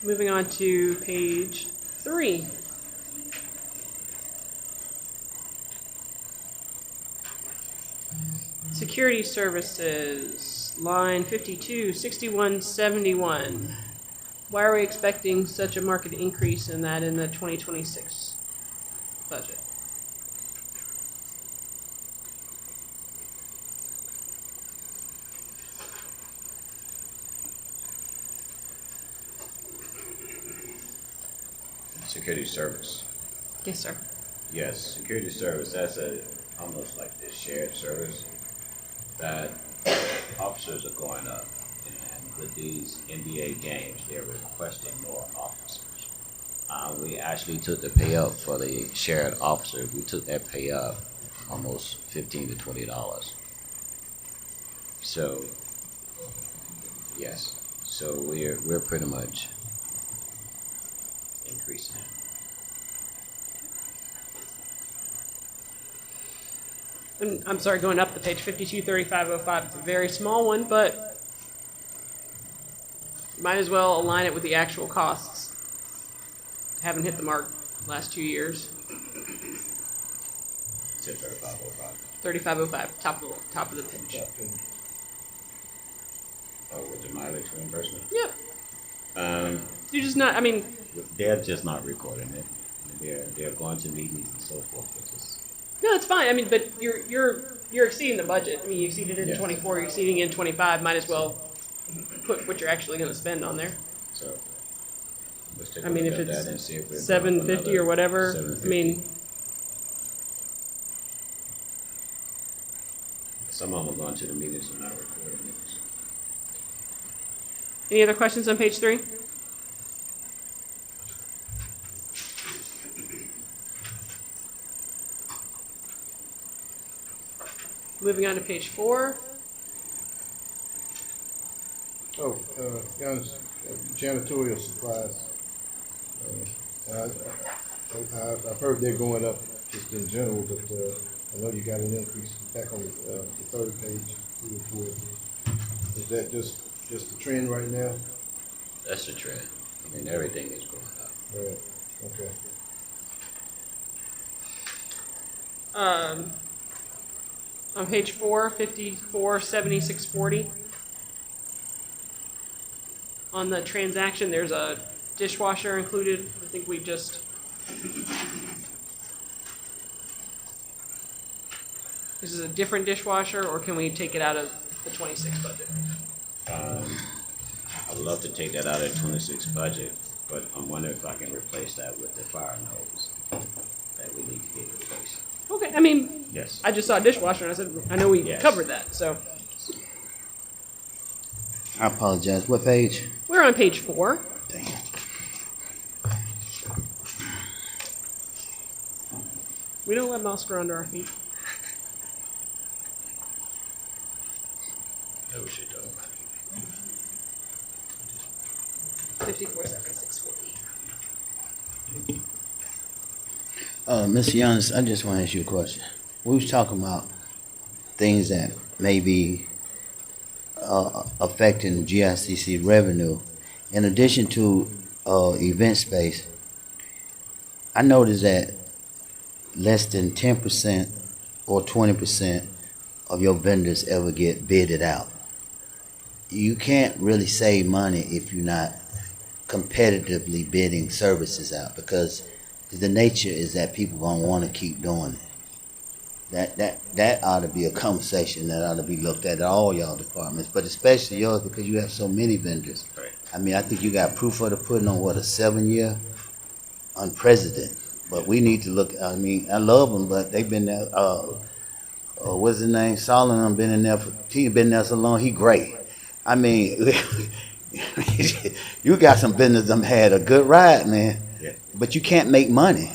Moving on to page 3. Security services, line 52, 6171. Why are we expecting such a market increase in that in the 2026 budget? Security service. Yes, sir. Yes, security service, that's almost like this shared service that officers are going up. And with these NBA games, they're requesting more officers. We actually took the pay up for the shared officer. We took that pay up almost $15 to $20. So, yes. So we're pretty much increasing it. And I'm sorry, going up the page, 523505. It's a very small one, but might as well align it with the actual costs. Haven't hit the mark last 2 years. It's at 3505. 3505, top of the page. Oh, with the mileage reimbursement? Yep. Um, You're just not, I mean, they're just not recording it. They're going to meetings and so forth, which is, no, it's fine. I mean, but you're exceeding the budget. I mean, you exceeded it in Yeah. 24, you're exceeding it in 25. Might as well put what you're actually going to spend on there. so. Let's take I a mean, look if at it's that and see if we're going up 750 or another whatever, I 750. mean, Some of them are going to the meetings and not recording it. any other questions on page 3? Moving on to page 4. Oh, janitorial supplies. I've heard they're going up just in general, but I know you got an increase back on the third page. Is that just the trend right now? That's the trend. I mean, everything is going up. Right. Okay. On page 4, 547640. On the transaction, there's a dishwasher included. I think we just. This is a different dishwasher, or can we take it out of the 26 budget? I'd love to take that out of the 26 budget, but I'm wondering if I can replace that with the fire hose that we need to get replaced. Okay, I mean, Yes. I just saw a dishwasher and I said, I know we Yes. covered that, so. I apologize. What page? We're on page 4. Dang. We don't let mouse grow under our feet. No, we should talk about it. 547640. Mr. Giannis, I just want to ask you a question. We was talking about things that may be affecting GICC revenue. In addition to event space, I noticed that less than 10% or 20% of your vendors ever get bidded out. You can't really save money if you're not competitively bidding services out, because the nature is that people gonna want to keep doing it. That ought to be a conversation that ought to be looked at all y'all departments, but especially yours because you have so many vendors. Right. I mean, I think you got proof of the pudding on what, a 7 year unprecedented. But we need to look. I mean, I love them, but they've been there. What's his name? Solomon been in there for. He been there so long. He great. I mean, you got some business them had a good ride, man. Yeah. But you can't make money,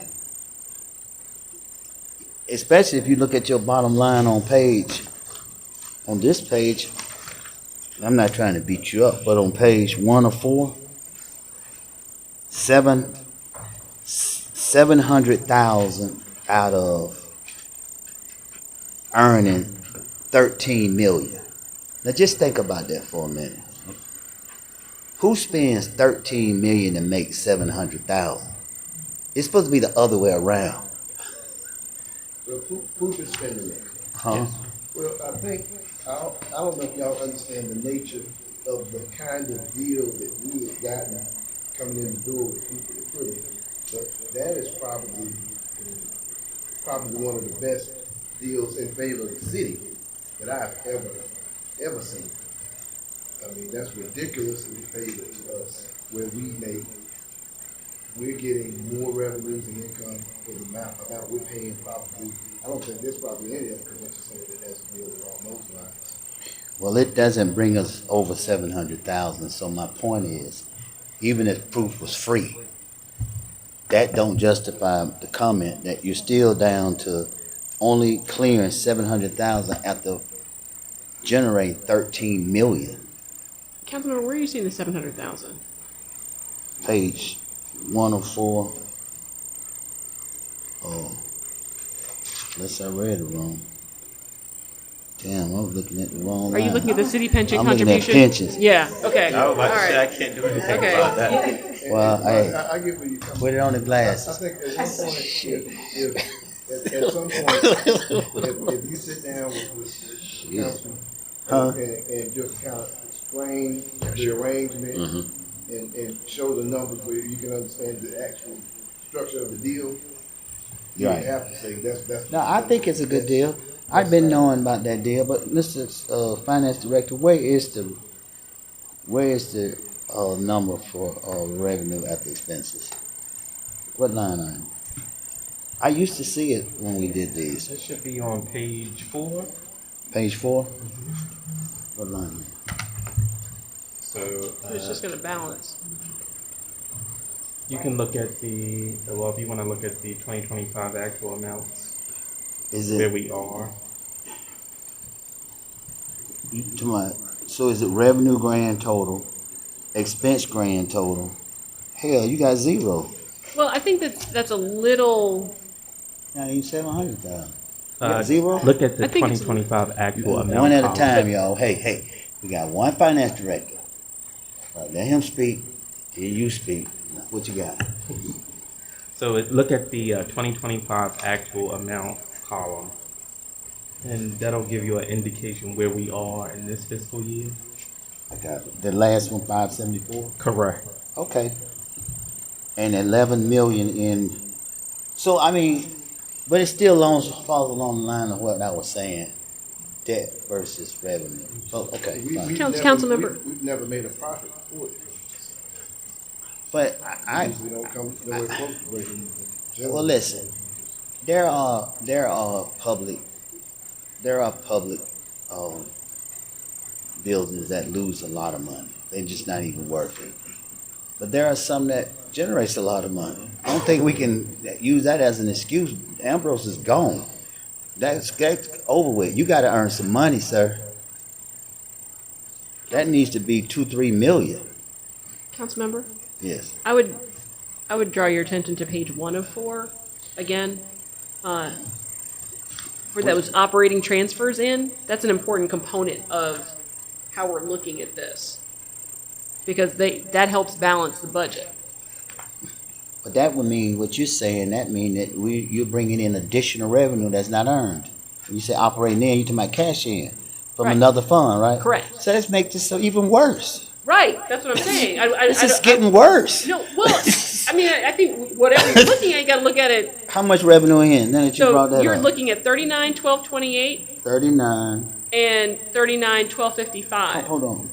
especially if you look at your bottom line on this page. I'm not trying to beat you up, but on page 1 of 4, 700,000 out of earning 13 million. Now just think about that for a minute. Who spends 13 million and makes 700,000? It's supposed to be the other way around. Well, proof is spending it. Huh? Well, I don't know if y'all understand the nature of the kind of deal that we have gotten coming in the door with proof of the pudding, but that is probably one of the best deals in favor of the city that I've ever seen. I mean, that's ridiculously favored to us, where we're getting more revenues and income for the amount we're paying probably. I don't think there's probably any other convention center that has a deal along those lines. Well, it doesn't bring us over 700,000. So my point is, even if proof was free, that don't justify the comment that you're still down to only clearing 700,000 after generating 13 million. Councilmember, where are you seeing the 700,000? Page 1 of 4. Oh, unless I read it wrong. Damn, I was looking at the wrong line. Are you looking at the city pension I'm looking at contribution? pensions. Yeah, okay. I was about All to say, I right. can't do anything Okay. about that. Well, hey, I get where you're coming put it on the from. I glasses. think at one point, at some point, if you sit down with the council Huh? and just kind of explain the arrangement and show the numbers where you can understand the actual structure of the deal, you Right. have to say that's. No, I think it's a good deal. I've been knowing about that deal, but Mr. Finance Director, where is the number for revenue after expenses? What line item? I used to see it when we did these. It should be on page 4. Page 4. What line? So It's just gonna balance. you can look at well, if you want to look at the 2025 actual amounts, Is where it we are. to my? So is it revenue grand total, expense grand total? Hell, you got zero. Well, I think that's a little, Not even 700,000. You Uh, got zero. Look at the I think it's, 2025 actual One amount at a column. time, y'all. Hey, we got one finance director. Let him speak. Then you speak. What you got? So look at the 2025 actual amount column, and that'll give you an indication where we are in this fiscal year. I got it. The last one, 574. Correct. Okay. And 11 million in. So I mean, but it still falls along the line of what I was saying: debt versus revenue. So okay, fine. Councilmember. We've never made a profit before the convention center. But We usually don't come nowhere close to breaking even. well, listen. There are public um, buildings that lose a lot of money. They're just not even worth it. But there are some that generates a lot of money. I don't think we can use that as an excuse. Ambrose is gone. That's over with. You got to earn some money, sir. That needs to be 2-3 million. Councilmember, Yes. I would draw your attention to page 1 of 4. Again, for those operating transfers in, that's an important component of how we're looking at this. Because that helps balance the budget. But that would mean, what you're saying, that mean that you're bringing in additional revenue that's not earned. When you say operating in, you're talking about cash in from Right. another fund, right? Correct. So let's make this so even worse. Right, that's what I'm saying. This is getting worse. No, well, I mean, I think whatever you're looking at, you gotta look at it. How much revenue in? Now that you brought So that you're up. looking at 39,1228 39. and 39,1255. Hold on.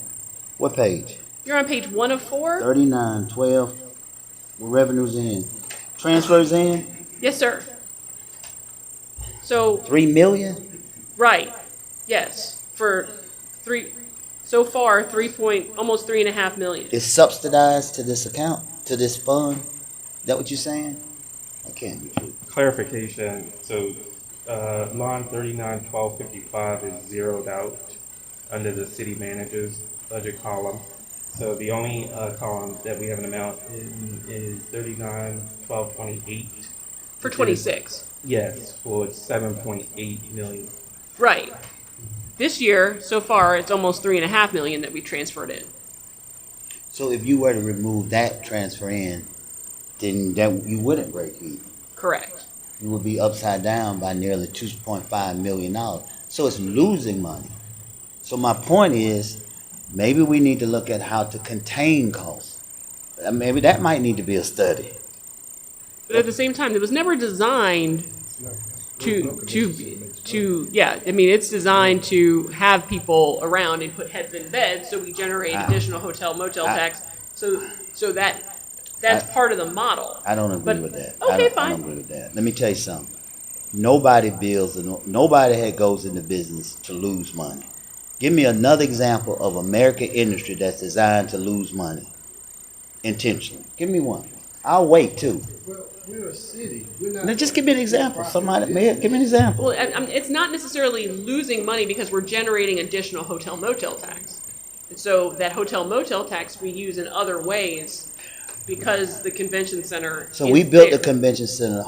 What page? You're on page 1 of 4? 39, 12. Revenues in. Transfers in? Yes, sir. So, 3 million? right, yes, for so far, almost 3.5 million. It's subsidized to this account, to this fund? Is that what you're saying? That can't be true. Clarification, so, line 391255 is zeroed out under the city manager's budget column. So the only column that we have an amount in is 391228. For 26. Yes, for 7.8 million. Right. This year, so far, it's almost 3.5 million that we transferred in. So if you were to remove that transfer in, then that you wouldn't break even. Correct. You would be upside down by nearly $2.5 million. So it's losing money. So my point is, maybe we need to look at how to contain costs. Maybe that might need to be a study. But at the same time, it was never designed yeah, I mean, it's designed to have people around and put heads in beds, so we generate additional hotel motel tax. So that's part of the model. I don't agree with that. Okay, I fine. don't agree with that. Let me tell you something. Nobody goes into business to lose money. Give me another example of American industry that's designed to lose money intentionally. Give me one. I'll wait too. Well, we're a city. We're not. Now just give me an example. Somebody, Mayor, give me an example. Well, it's not necessarily losing money because we're generating additional hotel motel tax. And so that hotel motel tax we use in other ways because the convention center. So we built the there. convention center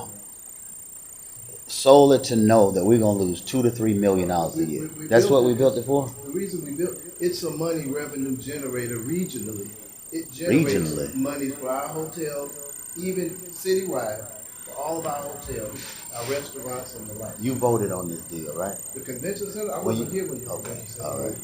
solely to know that we're gonna lose $2 to $3 million a year. That's what we built it for? The reason we built, it's a money revenue generator regionally. It generates Regionally. money for our hotels, even citywide, for all of our hotels, our restaurants and the like. You voted on this deal, right? The convention center, I Well, wasn't here when the okay, convention center all right.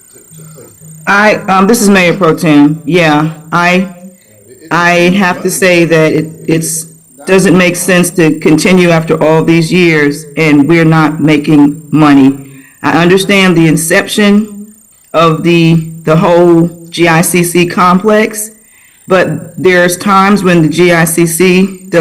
took place. This is Mayor Pro Tem. Yeah, I have to say that it's doesn't make sense to continue after all these years and we're not making money. I understand the inception of the whole GICC complex, but there's times when the GICC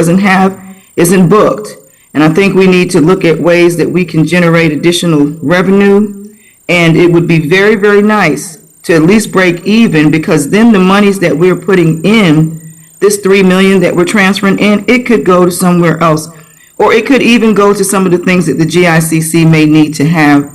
isn't booked. And I think we need to look at ways that we can generate additional revenue. And it would be very, very nice to at least break even, because then the monies that we're putting in, this 3 million that we're transferring in, it could go to somewhere else. Or it could even go to some of the things that the GICC may need to have,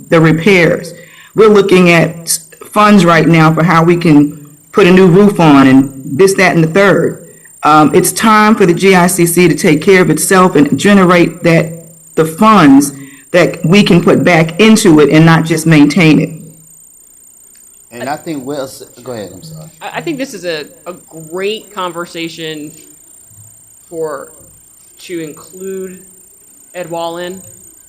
the repairs. We're looking at funds right now for how we can put a new roof on and this, that, and the third. It's time for the GICC to take care of itself and generate the funds that we can put back into it and not just maintain it. And I think go ahead, I'm sorry. I think this is a great conversation to include Ed Wall in,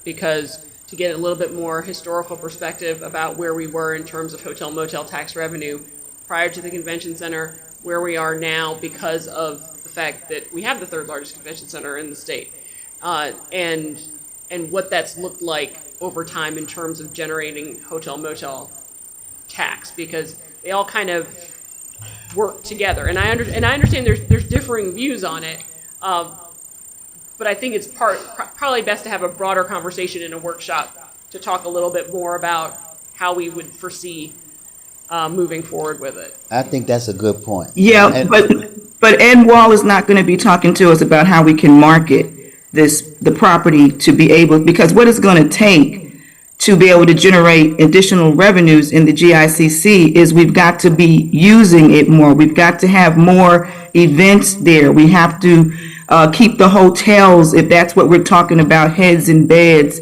because to get a little bit more historical perspective about where we were in terms of hotel motel tax revenue prior to the convention center, where we are now because of the fact that we have the third largest convention center in the state, and what that's looked like over time in terms of generating hotel motel tax, because they all kind of work together. And I understand there's differing views on it, but I think it's probably best to have a broader conversation in a workshop to talk a little bit more about how we would foresee moving forward with it. I think that's a good point. Yeah, but Ed Wall is not going to be talking to us about how we can market the property to be able, because what it's going to take to be able to generate additional revenues in the GICC is we've got to be using it more. We've got to have more events there. We have to keep the hotels, if that's what we're talking about, heads and beds.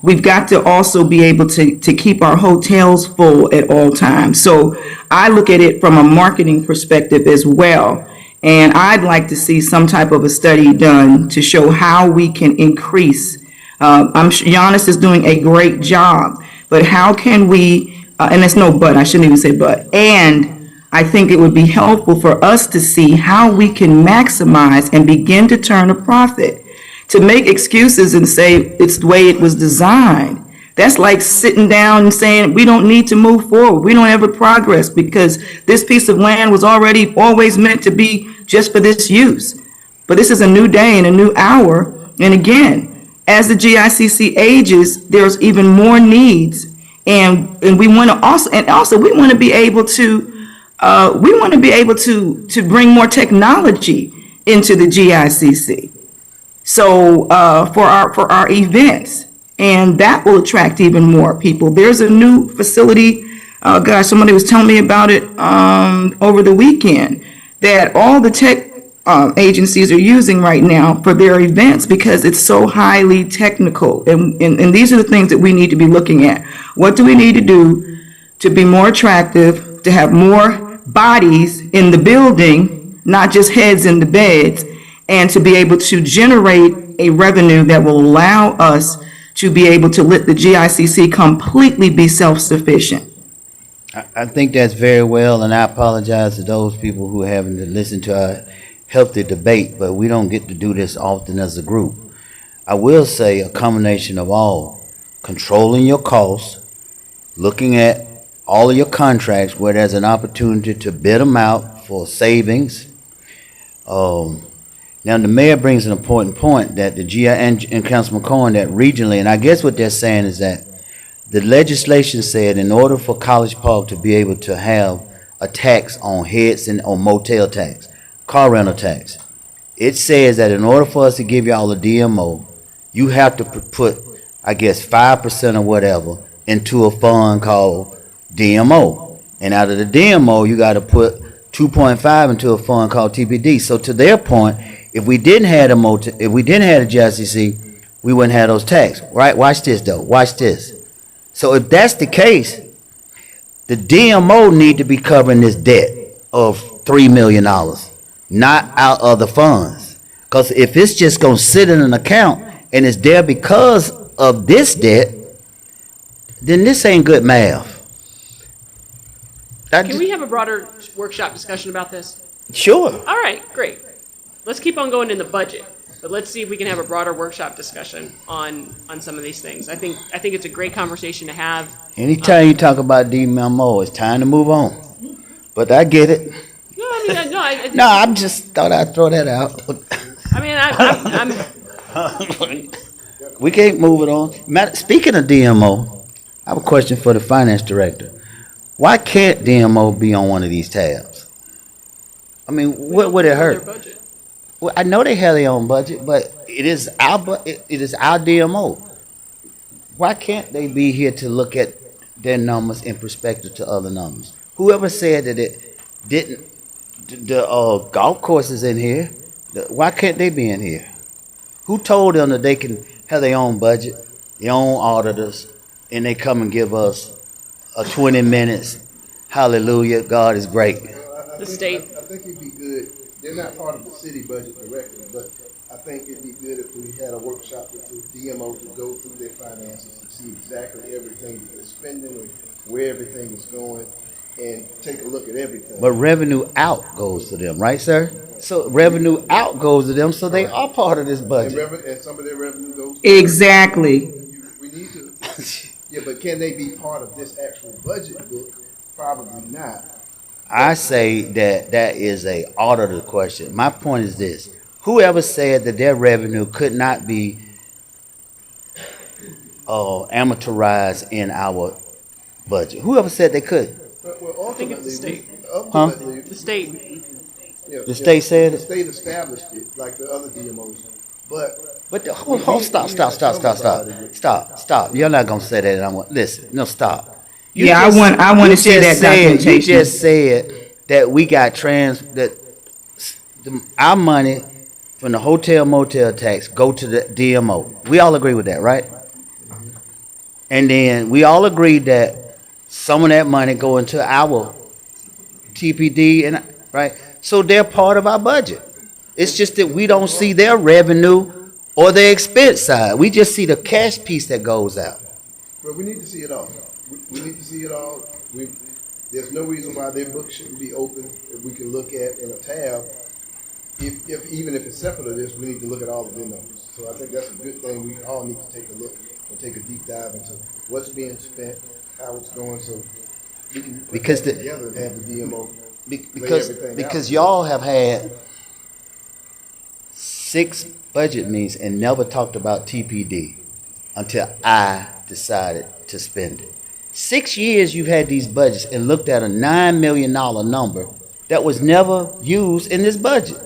We've got to also be able to keep our hotels full at all times. So I look at it from a marketing perspective as well. And I'd like to see some type of a study done to show how we can increase. I'm sure Giannis is doing a great job, but how can we, and there's no but, I shouldn't even say but, and I think it would be helpful for us to see how we can maximize and begin to turn a profit. To make excuses and say it's the way it was designed, that's like sitting down and saying we don't need to move forward. We don't ever progress because this piece of land was already always meant to be just for this use. But this is a new day and a new hour. And again, as the GICC ages, there's even more needs. And we want to also we want to be able to to bring more technology into the GICC. So for our events, and that will attract even more people. There's a new facility. Gosh, somebody was telling me about it over the weekend that all the tech agencies are using right now for their events because it's so highly technical. And these are the things that we need to be looking at. What do we need to do to be more attractive, to have more bodies in the building, not just heads in the beds, and to be able to generate a revenue that will allow us to be able to let the GICC completely be self-sufficient. I think that's very well, and I apologize to those people who haven't listened to our healthy debate, but we don't get to do this often as a group. I will say a combination of all, controlling your costs, looking at all of your contracts where there's an opportunity to bid them out for savings. Now, the mayor brings an important point that the GI and Councilman Cohen, that regionally, and I guess what they're saying is that the legislation said in order for College Park to be able to have a tax on heads and on motel tax, car rental tax, it says that in order for us to give y'all a DMO, you have to put, I guess, 5% or whatever into a fund called DMO. And out of the DMO, you got to put 2.5 into a fund called TBD. So to their point, if we didn't have a motel, if we didn't have a GICC, we wouldn't have those tax, right? Watch this though. Watch this. So if that's the case, the DMO need to be covering this debt of $3 million, not out of the funds. Because if it's just gonna sit in an account and it's there because of this debt, then this ain't good math. Can we have a broader workshop discussion about this? Sure. All right, great. Let's keep on going in the budget, but let's see if we can have a broader workshop discussion on some of these things. I think it's a great conversation to have. Anytime you talk about DMO, it's time to move on. But I get it. No, I mean, no, No, I just thought I'd throw that out. I mean, I'm We can't move it on. Speaking of DMO, I have a question for the finance director. Why can't DMO be on one of these tabs? I mean, what would it hurt? their budget. Well, I know they have their own budget, but it is it is our DMO. Why can't they be here to look at their numbers in perspective to other numbers? Whoever said that it didn't, the golf course is in here. Why can't they be in here? Who told them that they can have their own budget, their own auditors, and they come and give us a 20 minutes, hallelujah, God is great. The state. I think it'd be good, they're not part of the city budget directly, but I think it'd be good if we had a workshop with the DMO to go through their finances and see exactly everything that they're spending and where everything is going, and take a look at everything. But revenue out goes to them, right, sir? So revenue out goes to them, so they are part of this And budget. and some of their revenue goes. Exactly. We need to, yeah, but can they be part of this actual budget book? Probably not. I say that that is a auditor question. My point is this: whoever said that their revenue could not be amortized in our budget? Whoever said they could? Well, I think it's the ultimately, state. ultimately, The state. The state said the it? state established it like the other DMOs, but But stop. You're not gonna say that. Listen. No, stop. Yeah, I want to see that You documentation. just said that we got our money from the hotel motel tax go to the DMO. We all agree with that, right? And then we all agreed that some of that money go into our TPD and, right? So they're part of our budget. It's just that we don't see their revenue or their expense side. We just see the cash piece that goes out. But we need to see it all. We need to see it all. There's no reason why their book shouldn't be open that we can look at in a tab. Even if it's separate of this, we need to look at all of their numbers. So I think that's a good thing. We all need to take a look and take a deep dive into what's being spent, how it's going, so we can put Because that the, together and have the DMO lay because everything out. because y'all have had 6 budget meetings and never talked about TPD until I decided to spend it. 6 years you've had these budgets and looked at a $9 million number that was never used in this budget.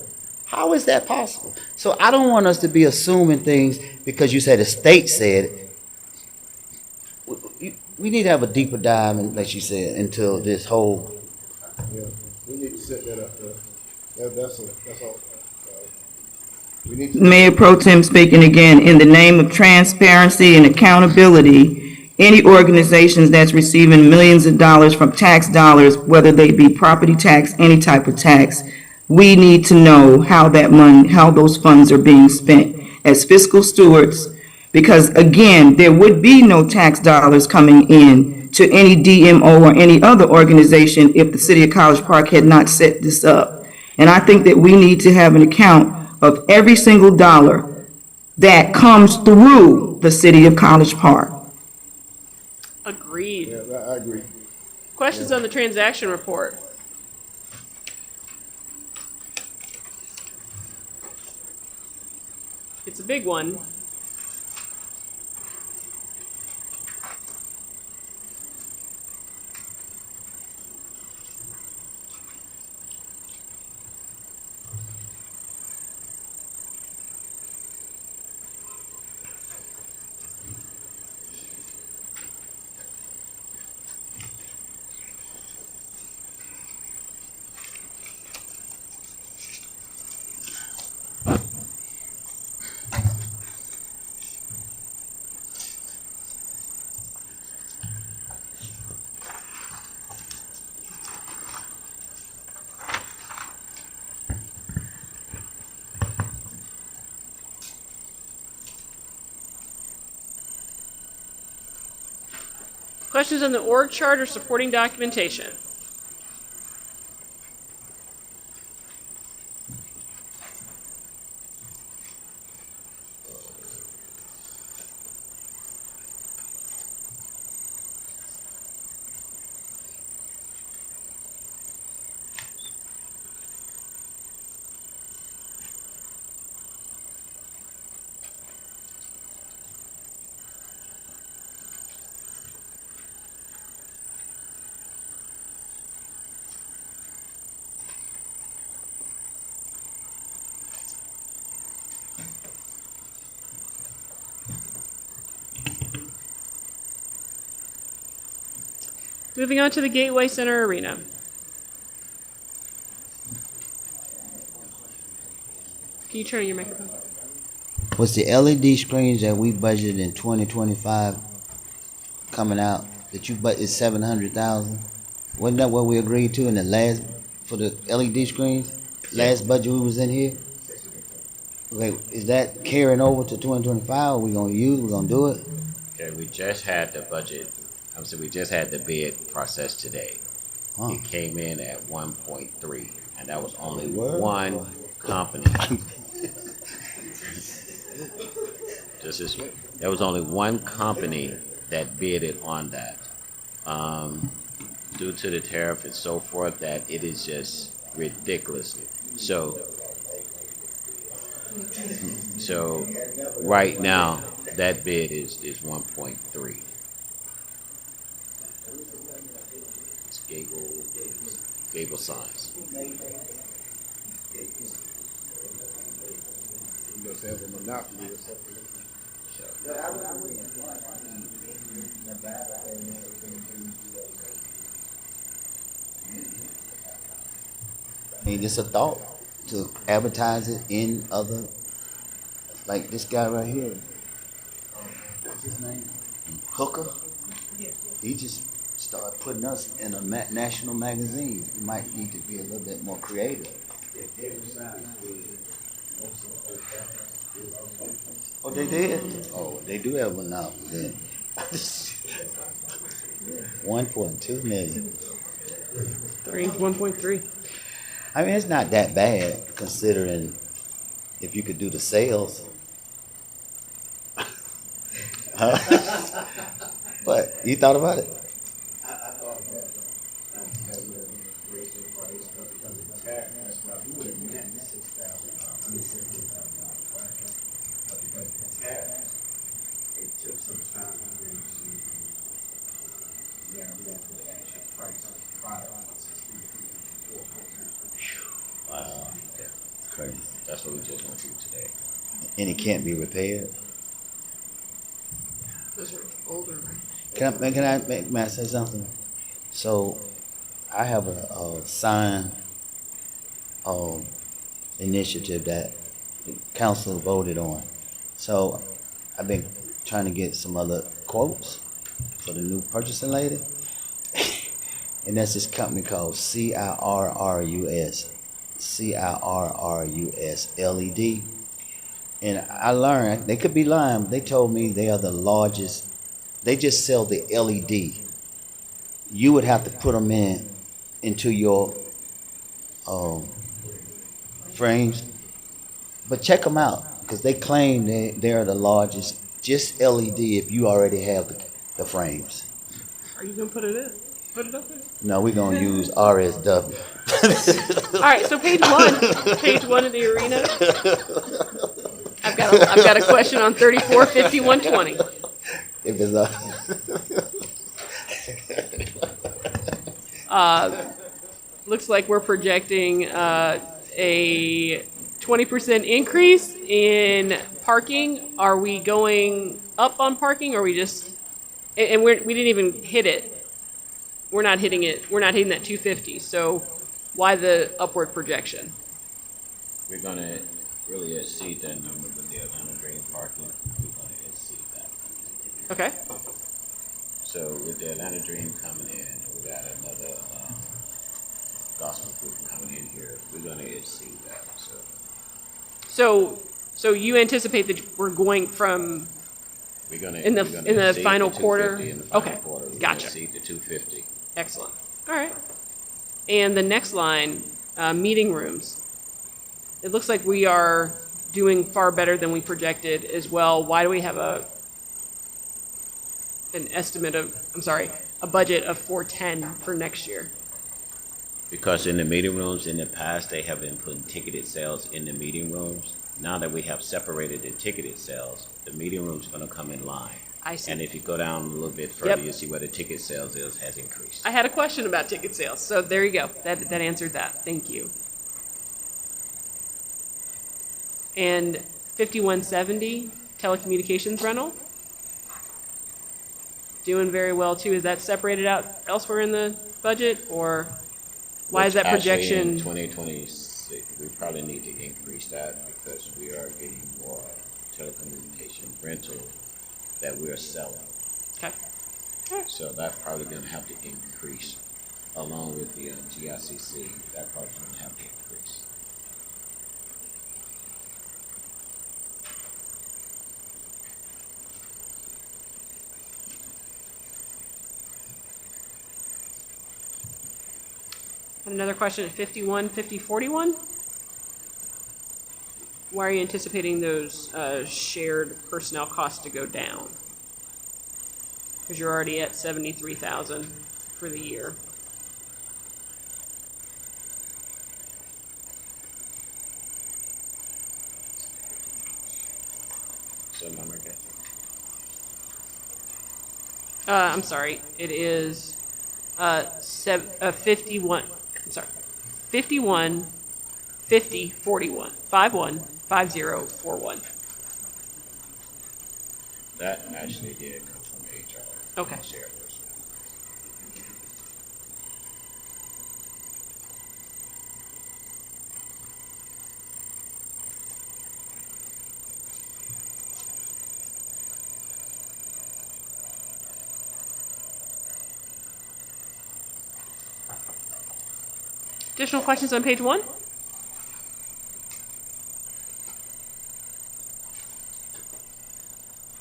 How is that possible? So I don't want us to be assuming things because you said the state said it. We need to have a deeper dive, like you said, into this whole. Yeah, we need to set that up. That's all. We need to look Mayor at. Pro Tem speaking again, in the name of transparency and accountability, any organizations that's receiving millions of dollars from tax dollars, whether they be property tax, any type of tax, we need to know how that money, how those funds are being spent as fiscal stewards. Because again, there would be no tax dollars coming in to any DMO or any other organization if the city of College Park had not set this up. And I think that we need to have an account of every single dollar that comes through the city of College Park. Agreed. Yeah, I agree. Questions on the transaction report? It's a big one. Questions on the org chart or supporting documentation? Moving on to the Gateway Center Arena. Can you turn on your microphone? Was the LED screens that we budgeted in 2025 coming out that you but is 700,000? Wasn't that what we agreed to in the last for the LED screens? Last budget we was in here. Okay, is that carrying over to 2025? Are we gonna use? We gonna do it? Okay, we just had the budget, we just had the bid process today. Huh. It came in at 1.3, and that was only Word? one company. There was only one company that bidded on that. Due to the tariff and so forth, that it is just ridiculous. So right now, that bid is 1.3. It's Gable Signs. We must have a monopoly or something. I mean, just a thought to advertise it in other, like this guy right here. What's his name? Hooker. Yes. He just started putting us in a national magazine. We might need to be a little bit more creative. Oh, they did? Oh, they do have one now then. 1.2 million. 1.3. I mean, it's not that bad considering if you could do the sales. Huh? But you thought about it? Wow, crazy. That's what we just went through today. And it can't be repaired. Those are older, right? May I say something? So I have a sign initiative that the council voted on. So I've been trying to get some other quotes for the new purchasing lady. And that's this company called CIRRUS. CIRRUS LED. And I learned, they could be lying, but they told me they are the largest. They just sell the LED. You would have to put them into your um, frames. But check them out because they claim they're the largest, just LED if you already have the frames. Are you gonna put it in? Put it up there? No, we're going to use RSW. All right, so page one of the arena. I've got a question on 345120. If it's a, Looks like we're projecting a 20% increase in parking. Are we going up on parking, or are we just? And we didn't even hit it. We're not hitting it. We're not hitting that 250. So why the upward projection? We're gonna really exceed that number with the Atlanta Dream parking. We're gonna exceed that. Okay. So with the Atlanta Dream coming in, and we got another gospel group coming in here, we're gonna exceed that. So you anticipate that we're going from We're gonna in the exceed final the 250 quarter? in the final Okay, quarter. We're gotcha. gonna exceed the 250. Excellent. All right. And the next line, meeting rooms. It looks like we are doing far better than we projected as well. Why do we have a budget of 410 for next year? Because in the meeting rooms in the past, they have been putting ticketed sales in the meeting rooms. Now that we have separated the ticketed sales, the meeting room's gonna come in line. I see. And if you go down a little bit further, Yep. you'll see where the ticket sales has increased. I had a question about ticket sales, so there you go. That answered that. Thank you. And 5170 telecommunications rental, doing very well too. Is that separated out elsewhere in the budget, or why is that Actually, projection? in 2026, we probably need to increase that because we are getting more telecommunication rental that we are selling. Okay. So that's probably gonna have to increase along with the GICC. That probably gonna have to increase. Another question at 51, 50, 41. Why are you anticipating those shared personnel costs to go down? Because you're already at 73,000 for the year. So number again. I'm sorry. It is 51. I'm sorry. 51, 50, 41. 51, 50, 41. That actually did come from HR. Okay. Shared personnel. Additional questions on page 1?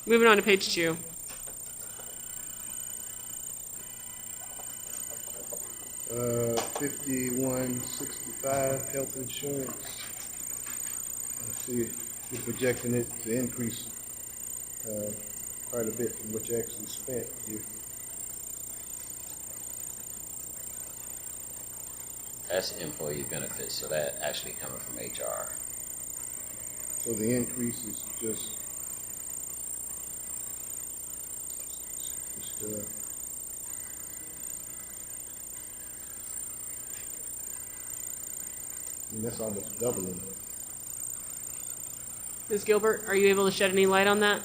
Moving on to page 2. $51.65 health insurance. I see you're projecting it to increase, quite a bit from what you actually spent. That's employee benefits, so that actually coming from HR. So the increase is just, I mean, that's almost doubling. Ms. Gilbert, are you able to shed any light on that?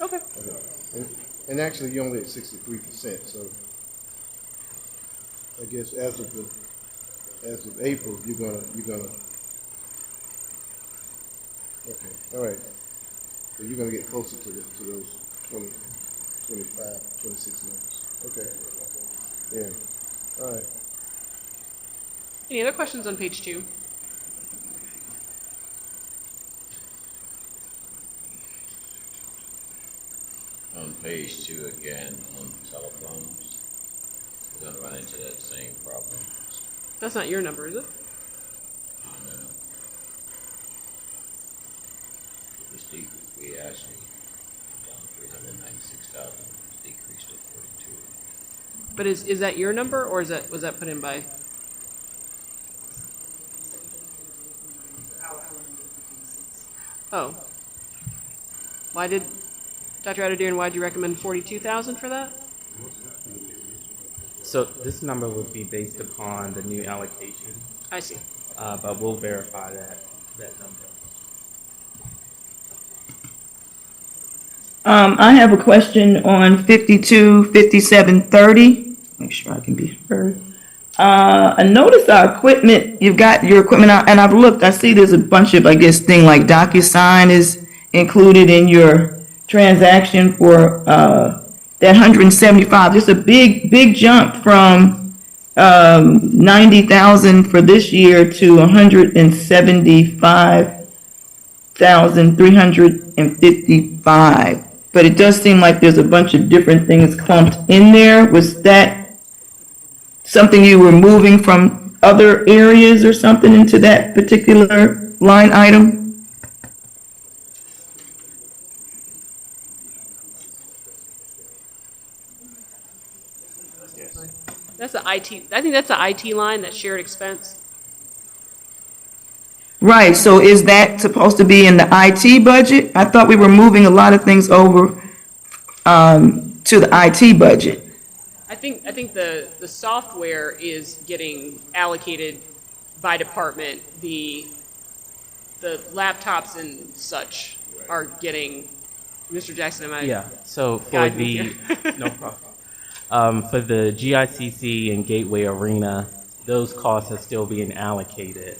Okay. Okay. And actually, you're only at 63%, so I guess as of April, you're gonna, okay, all right. So you're gonna get closer to those 20, 25, 26 numbers. Okay. Yeah. All right. Any other questions on page 2? On page 2 again, on telephones, we're gonna run into that same problem. That's not your number, is it? No. We actually down 396,000, decreased to 42. But is that your number, or was that put in by? Oh. Why did, Dr. Adediran, why'd you recommend 42,000 for that? So this number would be based upon the new allocation, I see. but we'll verify that number. I have a question on 52, 57, 30. Make sure I can be heard. I noticed our equipment, you've got your equipment out, and I've looked, I see there's a bunch of, I guess, thing like DocuSign is included in your transaction for, that 175, just a big jump from, 90,000 for this year to 175,355. But it does seem like there's a bunch of different things clumped in there. Was that something you were moving from other areas or something into that particular line item? That's the IT, I think that's the IT line, that shared expense. Right, so is that supposed to be in the IT budget? I thought we were moving a lot of things over to the IT budget. I think the software is getting allocated by department. The laptops and such are getting, Mr. Jackson, am I? Yeah, so for guide me the, here? no problem. For the GICC and Gateway Arena, those costs are still being allocated.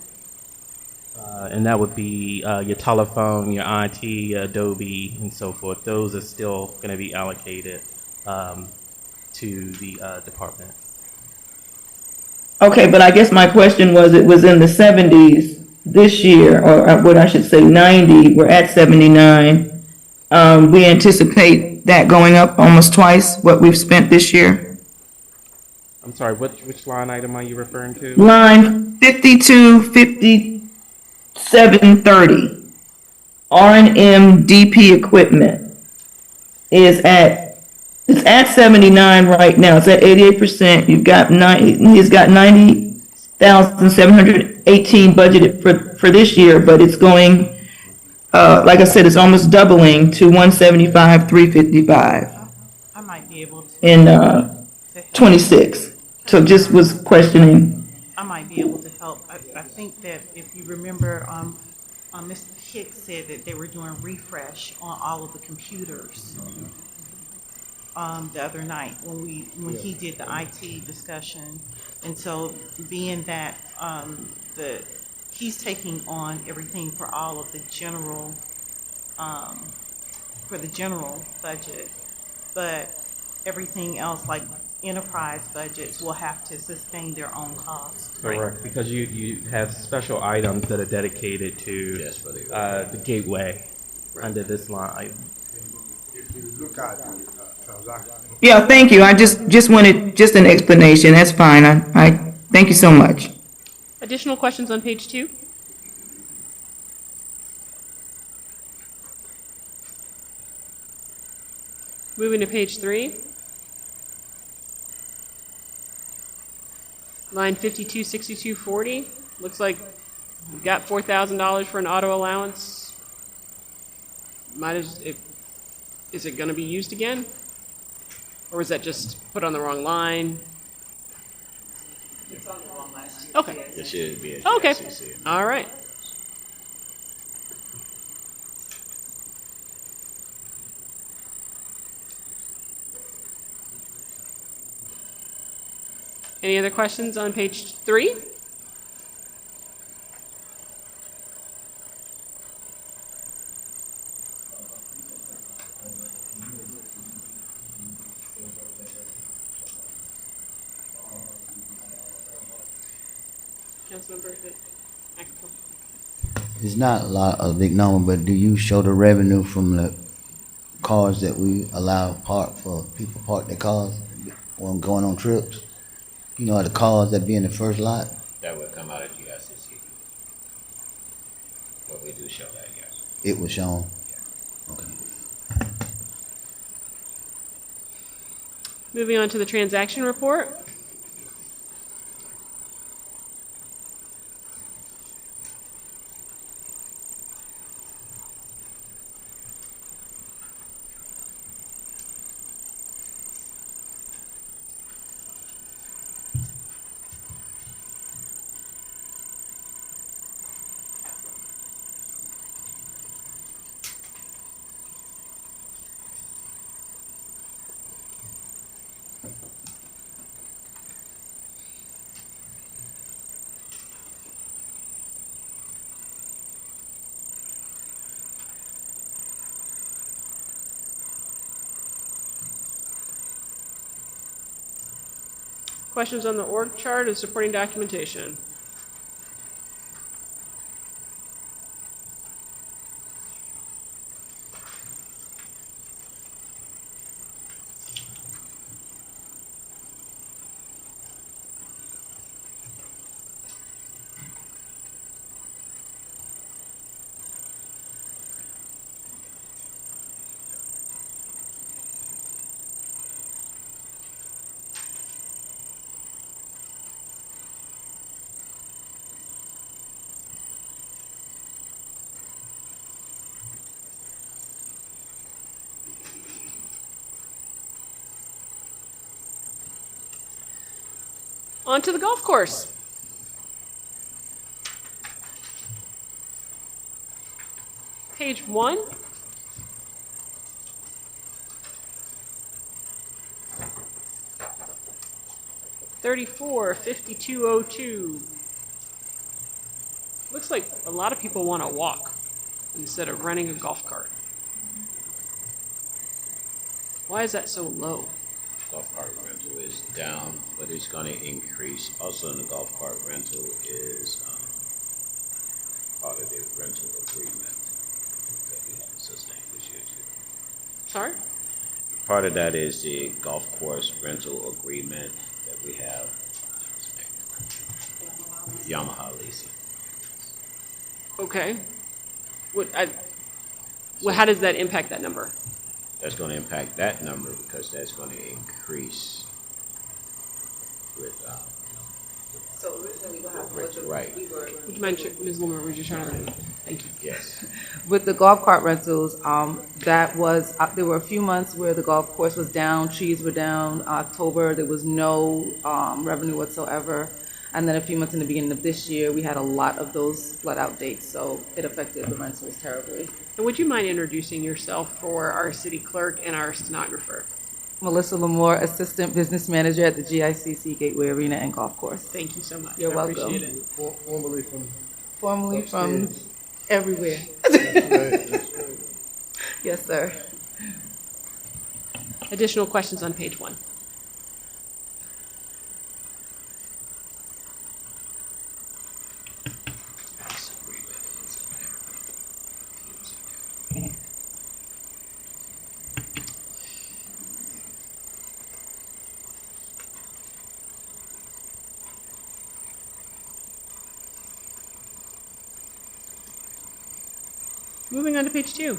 And that would be your telephone, your IT, Adobe, and so forth. Those are still going to be allocated to the department. Okay, but I guess my question was, it was in the 70s this year, or what I should say, 90, we're at 79. We anticipate that going up almost twice what we've spent this year. I'm sorry, which line item are you referring to? Line 52, 57, 30. R&M DP equipment is it's at 79 right now. It's at 88%. He's got 90,718 budgeted for this year, but it's going, like I said, it's almost doubling to 175,355 I might be able in to help. 26. So just was questioning. I might be able to help. I think that if you remember, Mr. Hicks said that they were doing refresh on all of the computers the other night when he did the IT discussion. And so being that the he's taking on everything for all of the general, um, for the general budget. But everything else, like enterprise budgets, will have to sustain their own costs. Correct, because you have special items that are dedicated to Just for the the gateway under this line. If you look at the transaction. Yeah, thank you. I just wanted just an explanation. That's fine. I thank you so much. Additional questions on page 2? Moving to page 3. Line 526240. Looks like we got $4,000 for an auto allowance. Is it going to be used again? Or was that just put on the wrong line? Okay. It should be a Okay. GICC. All right. Any other questions on page 3? Councilmember Axel. It's not a big number, but do you show the revenue from the cars that we allow park for people park their cars when going on trips? You know, the cars that be in the first lot? That would come out of GICC. But we do show that, yes. It was shown. Okay. Moving on to the transaction report. Questions on the org chart and supporting documentation? On to the golf course. Page 1. $34,5202. Looks like a lot of people want to walk instead of renting a golf cart. Why is that so low? Golf cart rental is down, but it's gonna increase. Also in the golf cart rental is, part of the rental agreement that we have to sustain this year too. Sorry? Part of that is the golf course rental agreement that we have. Yamaha leasing. Okay. Well, how does that impact that number? That's gonna impact that number because that's gonna increase with, So originally what happened was right, Would you mind, Ms. Wilmer, would you try to? Thank you. yes. with the golf cart rentals, that was, there were a few months where the golf course was down, trees were down. October, there was no, revenue whatsoever. And then a few months in the beginning of this year, we had a lot of those flood out dates, so it affected the rentals terribly. And would you mind introducing yourself for our city clerk and our stenographer? Melissa Lamore, Assistant Business Manager at the GICC Gateway Arena and Golf Course. Thank you so much. You're I welcome. appreciate it. Formerly from Formerly from Upstairs. everywhere. That's right, that's right. Yes, sir. Additional questions on page 1? Moving on to page 2.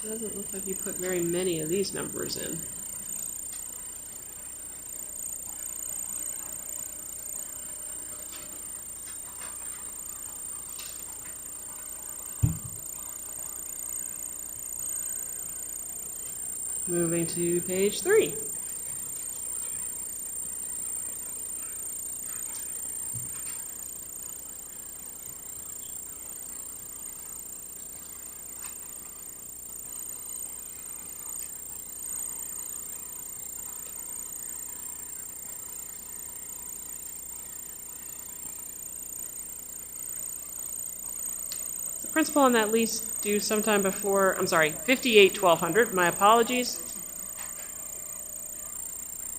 Doesn't look like you put very many of these numbers in. Moving to page 3. The principal on that lease due sometime before, I'm sorry, 58/1200, my apologies.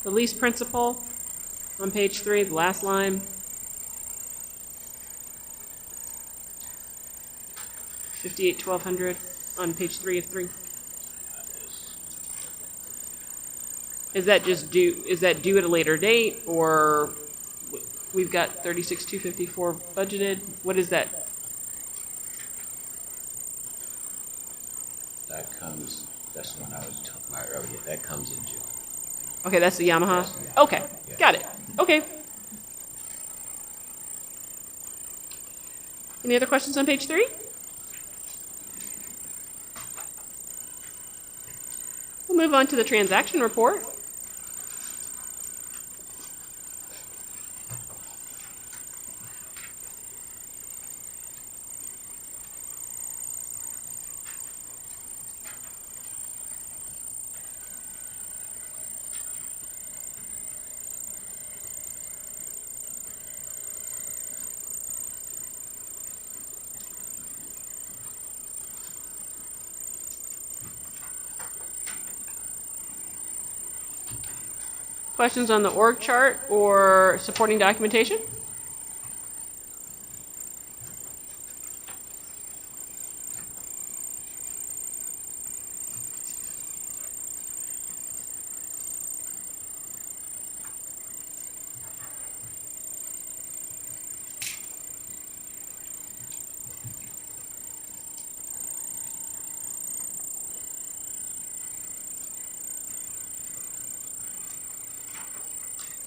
The lease principal on page 3, the last line. 58/1200 on page 3 of 3. Is that just due, is that due at a later date, or we've got 36,254 budgeted? What is that? That comes, that's the one I was talking about earlier, that comes in June. Okay, that's the Yamaha? That's the Yamaha. Okay, Yeah. got it. Okay. Any other questions on page 3? We'll move on to the transaction report. Questions on the org chart or supporting documentation?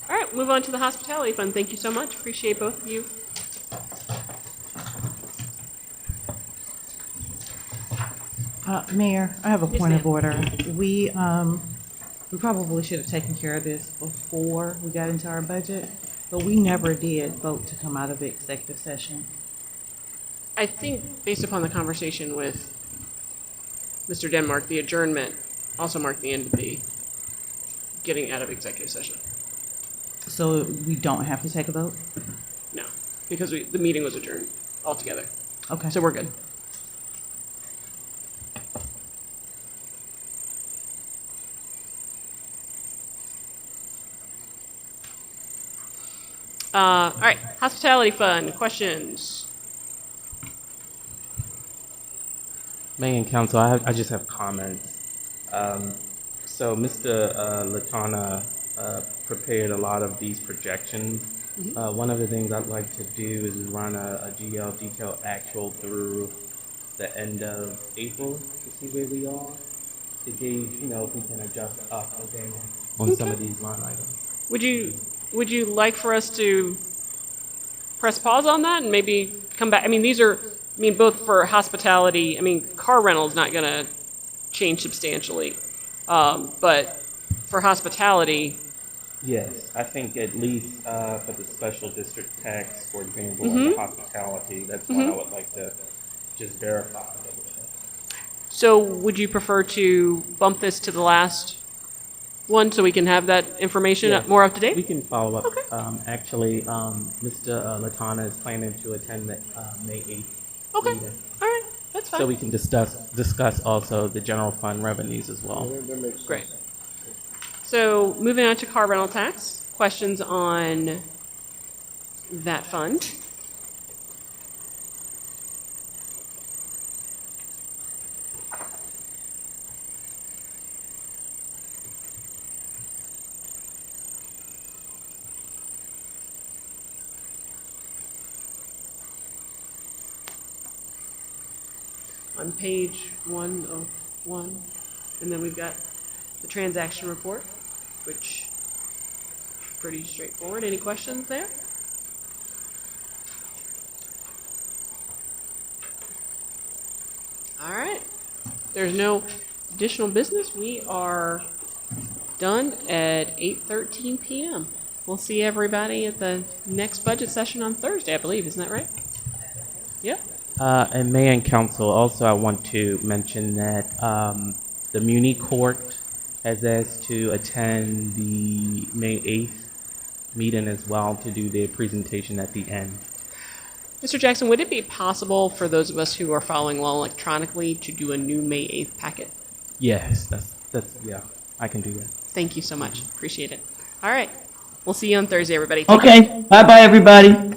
All right, move on to the hospitality fund. Thank you so much. Appreciate both of you. Mayor, I have a Yes, point of ma'am. order. We probably should have taken care of this before we got into our budget, but we never did vote to come out of executive session. I think based upon the conversation with Mr. Denmark, the adjournment also marked the end of the getting out of executive session. So we don't have to take a vote? No, because the meeting was adjourned altogether. Okay. So we're good. All right, hospitality fund, questions? Mayor and council, I just have comments. So Mr. Latana prepared a lot of these projections. One of the things I'd like to do is run a GL detail actual through the end of April to see where we are, to gauge, if we can adjust up or down on some of these line items. Would you like for us to press pause on that and maybe come back? I mean, both for hospitality, car rental is not gonna change substantially. But for hospitality, Yes, I think at least for the special district tax, for example, on the hospitality, that's one I would like to just verify a little bit. so would you prefer to bump this to the last one so we can have that information Yes. more up to We date? can follow up. Okay. Actually, Mr. Latana is planning to attend the May 8th Okay. meeting. All right. That's fine. So we can discuss also the general fund revenues as well. That makes sense. Great. So moving on to car rental tax. Questions on that fund? On page 101, and then we've got the transaction report, which is pretty straightforward. Any questions there? All right. There's no additional business. We are done at 8:13 p.m. We'll see everybody at the next budget session on Thursday, I believe. Isn't that right? Yep. And Mayor and Council, also I want to mention that the Muni Court has asked to attend the May 8th meeting as well to do their presentation at the end. Mr. Jackson, would it be possible for those of us who are following along electronically to do a new May 8th packet? Yes, yeah, I can do that. Thank you so much. Appreciate it. All right. We'll see you on Thursday, everybody. Okay, bye-bye, everybody.